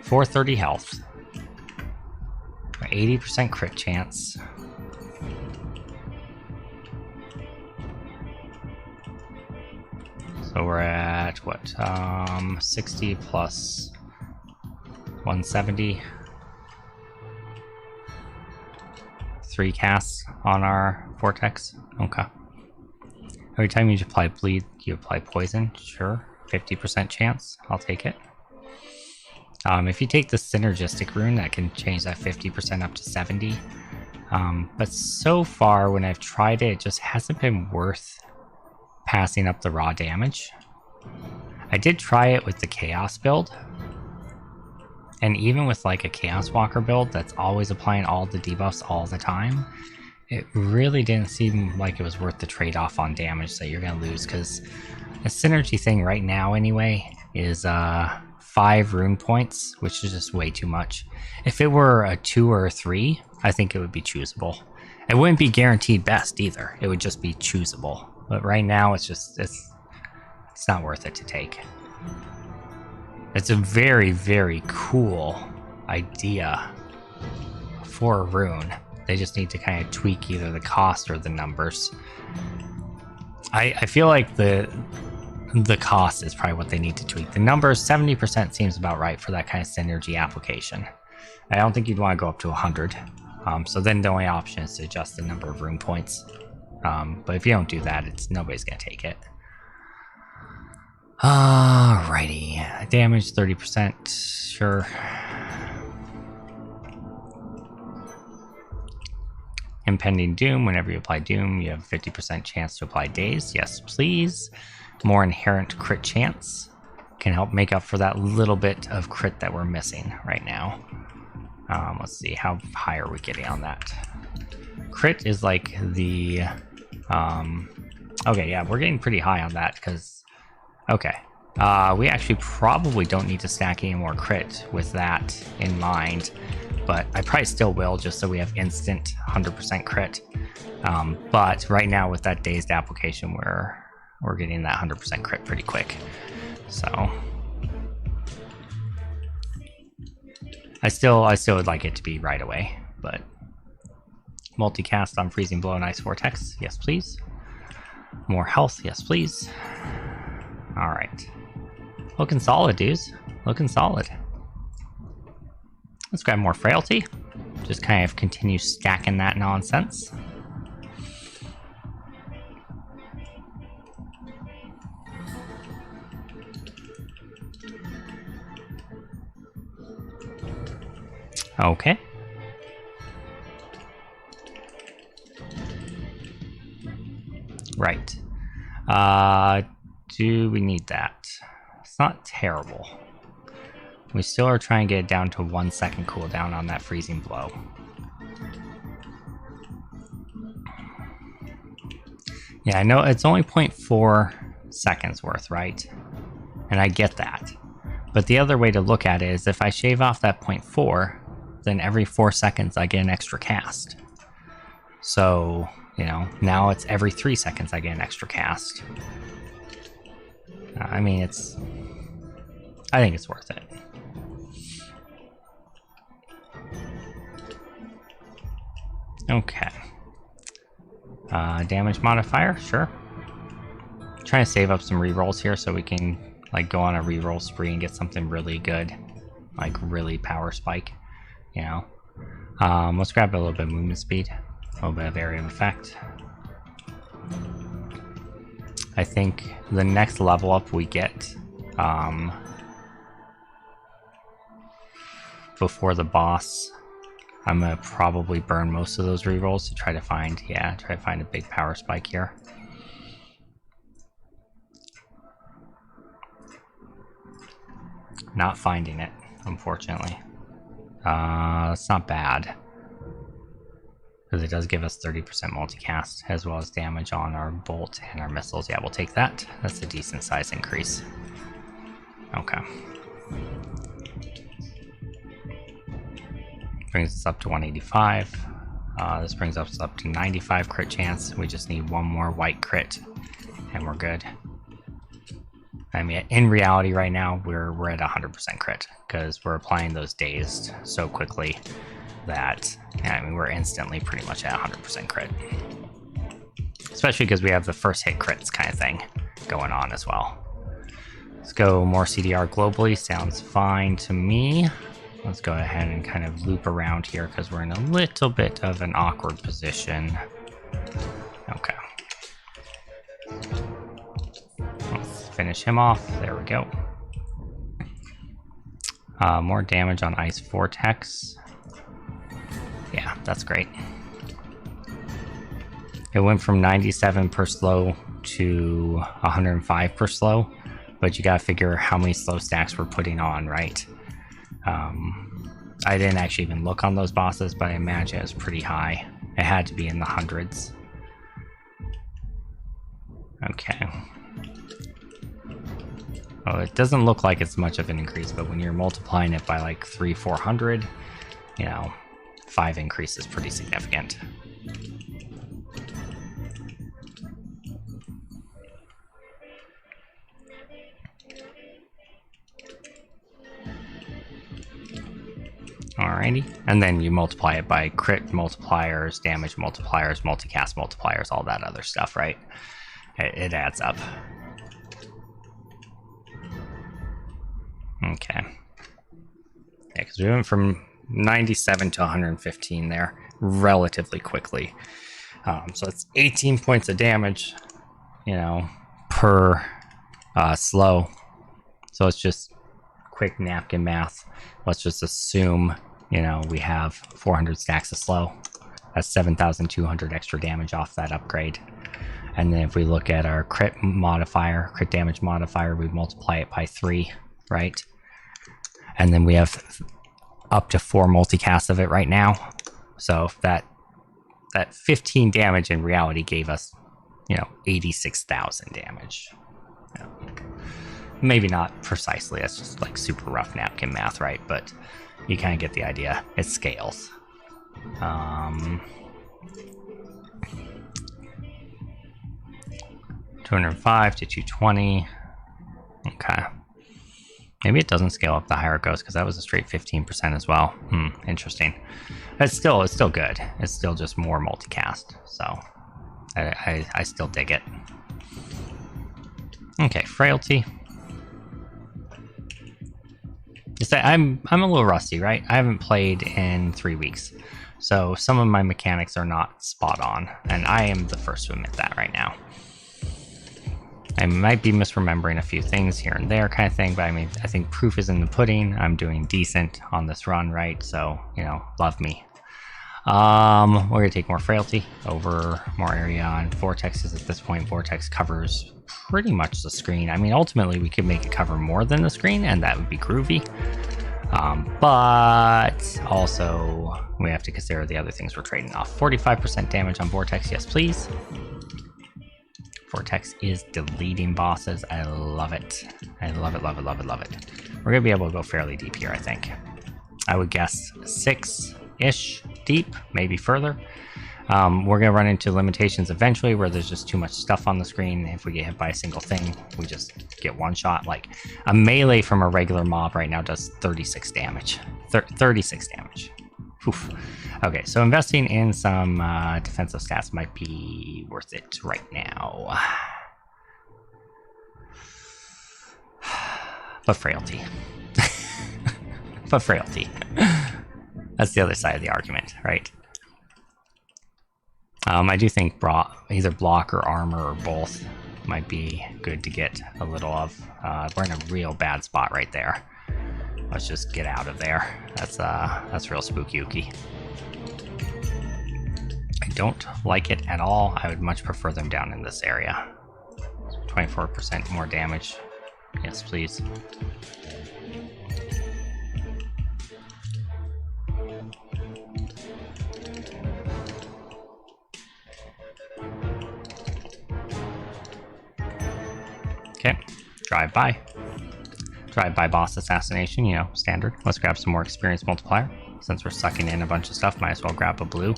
430 health. 80% crit chance. So we're at what? 60 plus 170. 3 casts on our vortex. Okay. Every time you apply bleed, you apply poison. Sure. 50% chance. I'll take it. If you take the synergistic rune, that can change that 50% up to 70. But so far, when I've tried it, it just hasn't been worth passing up the raw damage. I did try it with the Chaos build. And even with like a Chaos Walker build that's always applying all the debuffs all the time, it really didn't seem like it was worth the trade-off on damage that you're going to lose, because the synergy thing right now anyway is 5 rune points, which is just way too much. If it were a 2 or a 3, I think it would be choosable. It wouldn't be guaranteed best either. It would just be choosable. But right now it's just it's not worth it to take. It's a very, very cool idea for a rune. They just need to kind of tweak either the cost or the numbers. I feel like the cost is probably what they need to tweak. The numbers, 70% seems about right for that kind of synergy application. I don't think you'd want to go up to 100. So then the only option is to adjust the number of rune points. But if you don't do that, nobody's going to take it. Alrighty. Damage 30%. Sure. Impending Doom. Whenever you apply Doom, you have a 50% chance to apply Daze. Yes, please. More inherent crit chance. Can help make up for that little bit of crit that we're missing right now. Let's see. How high are we getting on that? Crit is like the... okay, yeah, we're getting pretty high on that because... Okay. We actually probably don't need to stack any more crit with that in mind, but I probably still will just so we have instant 100% crit. But right now with that dazed application, we're getting that 100% crit pretty quick. So I still would like it to be right away, but multicast on Freezing Blow and Ice Vortex, yes please. More health, yes please. Alright. Looking solid, dudes. Looking solid. Let's grab more Frailty. Just kind of continue stacking that nonsense. Okay. Right. Do we need that? It's not terrible. We still are trying to get it down to 1 second cooldown on that Freezing Blow. Yeah, I know it's only 0.4 seconds worth, right? And I get that. But the other way to look at it is if I shave off that 0.4, then every 4 seconds I get an extra cast. So, you know, now it's every 3 seconds I get an extra cast. I mean, I think it's worth it. Okay. Damage modifier, sure. Trying to save up some rerolls here so we can like go on a reroll spree and get something really good, like really power spike, you know. Let's grab a little bit of movement speed, a little bit of area of effect. I think the next level up we get before the boss, I'm gonna probably burn most of those rerolls to try to find a big power spike here. Not finding it. unfortunately. That's not bad. Because it does give us 30% multicast, as well as damage on our bolt and our missiles. Yeah, we'll take that. That's a decent size increase. Okay. Brings us up to 185. This brings us up to 95 crit chance. We just need one more white crit, and we're good. I mean, in reality right now, we're at 100% crit, because we're applying those dazed so quickly that, I mean, we're instantly pretty much at 100% crit. Especially because we have the first hit crits kind of thing going on as well. Let's go more CDR globally. Sounds fine to me. Let's go ahead and kind of loop around here because we're in a little bit of an awkward position. Okay. Let's finish him off. There we go. More damage on Ice Vortex. Yeah, that's great. It went from 97 per slow to 105 per slow, but you gotta figure how many slow stacks we're putting on, right? I didn't actually even look on those bosses, but I imagine it was pretty high. It had to be in the hundreds. Okay. Well, it doesn't look like it's much of an increase, but when you're multiplying it by like 300-400, you know, 5 increase is pretty significant. Alrighty, and then you multiply it by crit multipliers, damage multipliers, multicast multipliers, all that other stuff, right? It adds up. Okay. Yeah, because we went from 97 to 115 there relatively quickly. So it's 18 points of damage, you know, per slow. So it's just quick napkin math. Let's just assume, you know, we have 400 stacks of slow. That's 7,200 extra damage off that upgrade. And then if we look at our crit modifier, crit damage modifier, we multiply it by 3, right? And then we have up to 4 multicasts of it right now. So that 15 damage in reality gave us, you know, 86,000 damage. Yeah. Maybe not precisely, that's just like super rough napkin math, right? But you kind of get the idea. It scales. 205 to 220. Okay. Maybe it doesn't scale up the higher it goes, because that was a straight 15% as well. Interesting. It's still good. It's still just more multicast, so I still dig it. Okay, frailty. I'm a little rusty, right? I haven't played in 3 weeks, so some of my mechanics are not spot on, and I am the first to admit that right now. I might be misremembering a few things here and there kind of thing, but I mean, I think proof is in the pudding. I'm doing decent on this run, right? So, you know, love me. We're gonna take more frailty over more area on vortexes. At this point, vortex covers pretty much the screen. I mean, ultimately we could make it cover more than the screen, and that would be groovy. But also we have to consider the other things we're trading off. 45% damage on vortex, yes please. Vortex is deleting bosses. I love it. I love it, love it, love it, love it. We're gonna be able to go fairly deep here, I think. I would guess 6-ish deep, maybe further. We're gonna run into limitations eventually where there's just too much stuff on the screen. If we get hit by a single thing, we just get one shot. Like a melee from a regular mob right now does 36 damage. 36 damage. Oof. Okay, so investing in some defensive stats might be worth it right now. But frailty. But frailty. That's the other side of the argument, right? I do think either block or armor or both might be good to get a little of. We're in a real bad spot right there. Let's just get out of there. That's real spooky-ooky. I don't like it at all. I would much prefer them down in this area. 24% more damage. Yes, please. Drive-by. Drive-by boss assassination, you know, standard. Let's grab some more experience multiplier. Since we're sucking in a bunch of stuff, might as well grab a blue.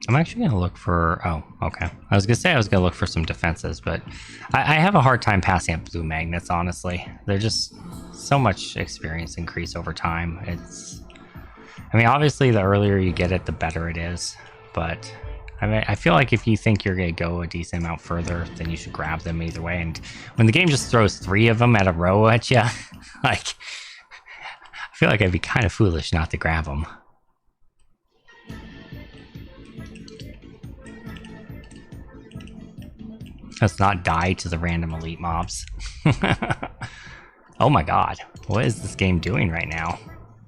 I'm actually going to look for... Oh, okay. I was going to say I was going to look for some defenses, but I have a hard time passing up blue magnets, honestly. They're just so much experience increase over time. It's... I mean, obviously, the earlier you get it, the better it is. But I mean, I feel like if you think you're going to go a decent amount further, then you should grab them either way. And when the game just throws 3 of them at a row at you, like... I feel like I'd be kind of foolish not to grab them. Let's not die to the random elite mobs. Oh my god. What is this game doing right now?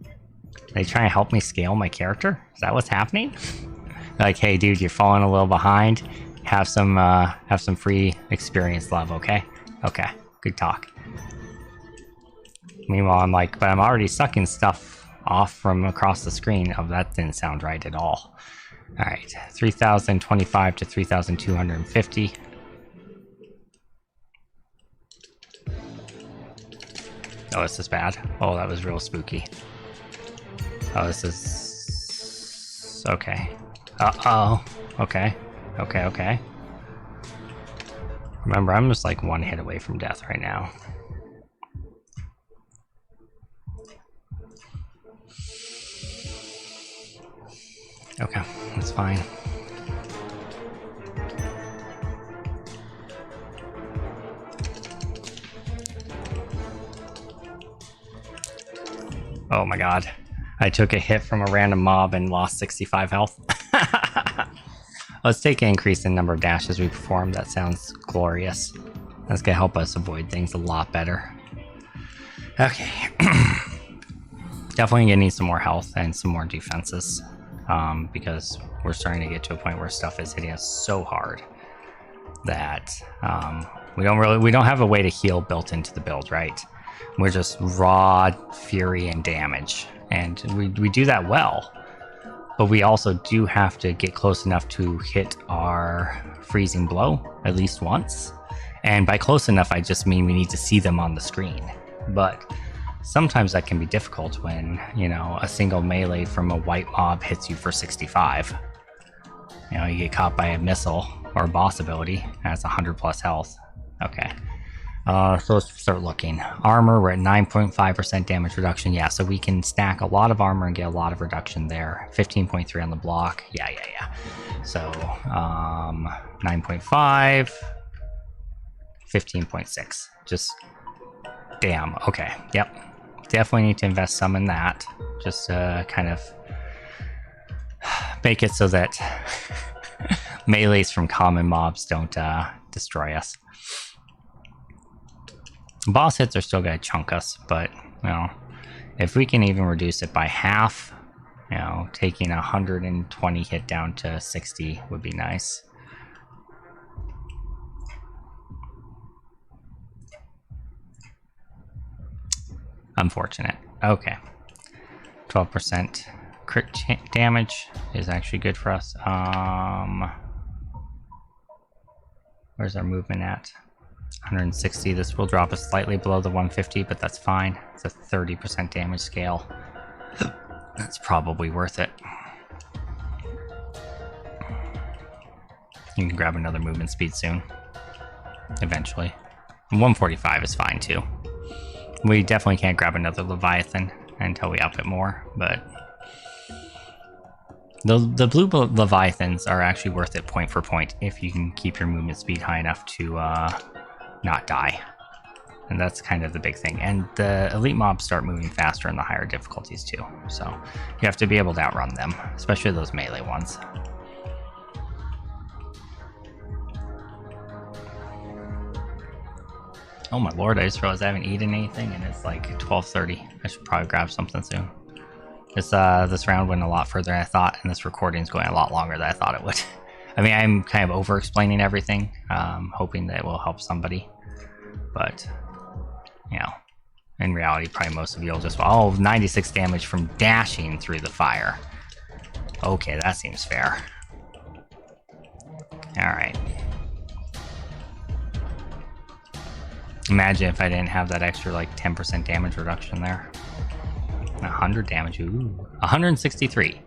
Are they trying to help me scale my character? Is that what's happening? Like, hey dude, you're falling a little behind. Have some free experience love, okay? Okay, good talk. Meanwhile, I'm like, but I'm already sucking stuff off from across the screen. Oh, that didn't sound right at all. Alright, 3,025 to 3,250. Oh, this is bad. Oh, that was real spooky. Oh, this is... Okay. Uh-oh. Okay. Okay, okay. Remember, I'm just like 1 hit away from death right now. Okay, that's fine. Oh my god. I took a hit from a random mob and lost 65 health. Let's take an increase in number of dashes we perform. That sounds glorious. That's gonna help us avoid things a lot better. Okay. Definitely gonna need some more health and some more defenses. Because we're starting to get to a point where stuff is hitting us so hard that we don't have a way to heal built into the build, right? We're just raw fury and damage, and we do that well, but we also do have to get close enough to hit our freezing blow at least once. And by close enough, I just mean we need to see them on the screen. But sometimes that can be difficult when, you know, a single melee from a white mob hits you for 65. You know, you get caught by a missile or a boss ability that's 100 plus health. Okay. So let's start looking. Armor, we're at 9.5% damage reduction. Yeah, so we can stack a lot of armor and get a lot of reduction there. 15.3 on the block. Yeah. So 9.5, 15.6. Just damn. Okay. Yep. Definitely need to invest some in that. Just kind of make it so that melees from common mobs don't destroy us. Boss hits are still going to chunk us, but, you know, if we can even reduce it by half, you know, taking 120 hit down to 60 would be nice. Unfortunate. Okay. 12% crit damage is actually good for us. Where's our movement at? 160. This will drop us slightly below the 150, but that's fine. It's a 30% damage scale. That's probably worth it. You can grab another movement speed soon. Eventually. 145 is fine too. We definitely can't grab another Leviathan until we up it more, but the blue Leviathans are actually worth it point for point if you can keep your movement speed high enough to not die. And that's kind of the big thing. And the elite mobs start moving faster in the higher difficulties too. So you have to be able to outrun them, especially those melee ones. Oh my lord, I just realized I haven't eaten anything and it's like 12:30. I should probably grab something soon. This round went a lot further than I thought, and this recording is going a lot longer than I thought it would. I mean, I'm kind of over-explaining everything, hoping that it will help somebody. But, you know, in reality, probably most of you will just... Oh, 96 damage from dashing through the fire. Okay, that seems fair. Alright. Imagine if I didn't have that extra, like, 10% damage reduction there. 100 damage, ooh. 163.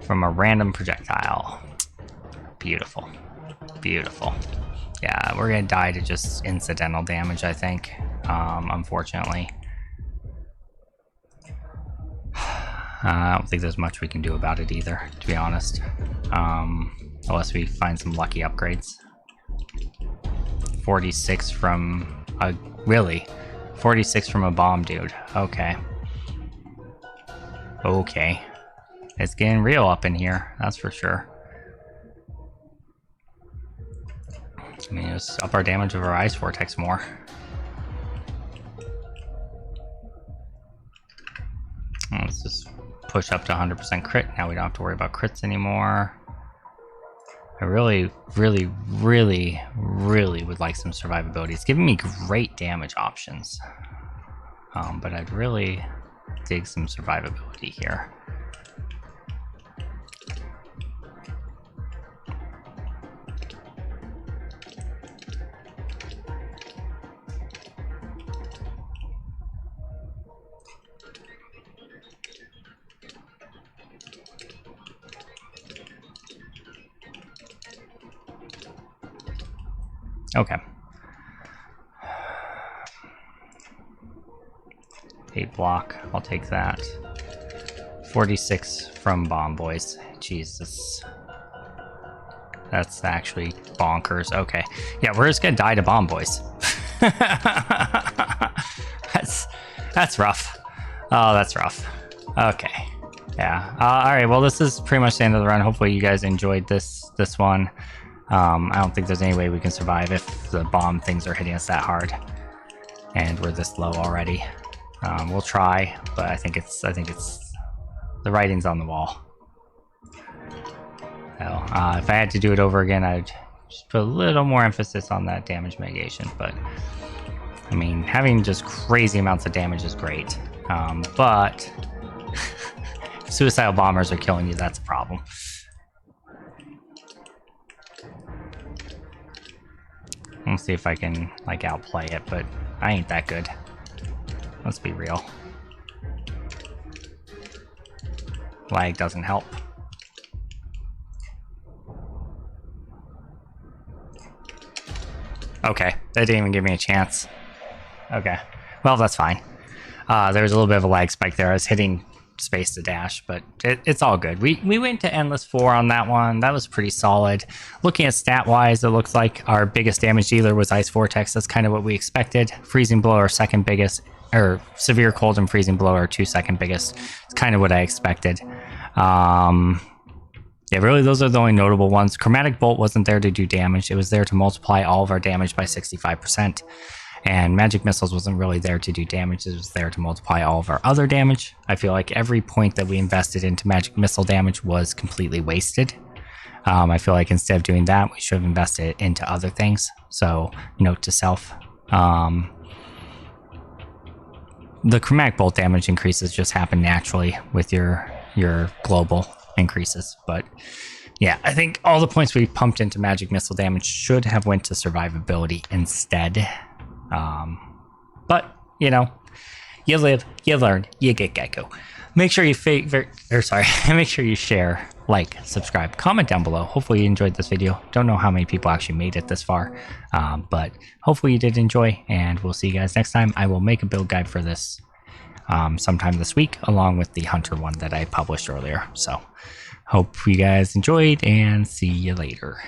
From a random projectile. Beautiful. Beautiful. Yeah, we're gonna die to just incidental damage, I think. Unfortunately. I don't think there's much we can do about it either, to be honest. Unless we find some lucky upgrades. 46 from a... Really? 46 from a bomb, dude. Okay. Okay. It's getting real up in here, that's for sure. I mean, let's up our damage of our ice vortex more. Let's just push up to 100% crit. Now we don't have to worry about crits anymore. I really, really, really, really would like some survivability. It's giving me great damage options. But I'd really dig some survivability here. Okay. 8 block, I'll take that. 46 from Bomb Boys. Jesus. That's actually bonkers. Okay. Yeah, we're just gonna die to Bomb Boys. That's rough. Oh, that's rough. Okay. Yeah. Alright, well this is pretty much the end of the run. Hopefully you guys enjoyed this one. I don't think there's any way we can survive if the bomb things are hitting us that hard. And we're this low already. We'll try, but I think it's the writing's on the wall. So, if I had to do it over again, I'd just put a little more emphasis on that damage mitigation. But I mean, having just crazy amounts of damage is great. But if suicidal bombers are killing you, that's a problem. Let's see if I can, like, outplay it, but I ain't that good. Let's be real. Lag doesn't help. Okay, that didn't even give me a chance. Okay, well, that's fine. There was a little bit of a lag spike there. I was hitting space to dash, but it's all good. We went to Endless 4 on that one. That was pretty solid. Looking at stat wise, it looks like our biggest damage dealer was Ice Vortex. That's kind of what we expected. Freezing Blow, our second biggest, or Severe Cold and Freezing Blow, our 2 second biggest. It's kind of what I expected. Yeah, really, those are the only notable ones. Chromatic Bolt wasn't there to do damage. It was there to multiply all of our damage by 65%. And Magic Missiles wasn't really there to do damage. It was there to multiply all of our other damage. I feel like every point that we invested into Magic Missile damage was completely wasted. I feel like instead of doing that, we should have invested it into other things. So, note to self. The Chromatic Bolt damage increases just happen naturally with your global increases. But yeah, I think all the points we pumped into Magic Missile damage should have went to survivability instead. But, you know, you live, you learn, you get Gecko. Make sure you make sure you share, like, subscribe, comment down below. Hopefully you enjoyed this video. Don't know how many people actually made it this far, but hopefully you did enjoy, and we'll see you guys next time. I will make a build guide for this sometime this week, along with the Hunter one that I published earlier. So, hope you guys enjoyed, and see you later.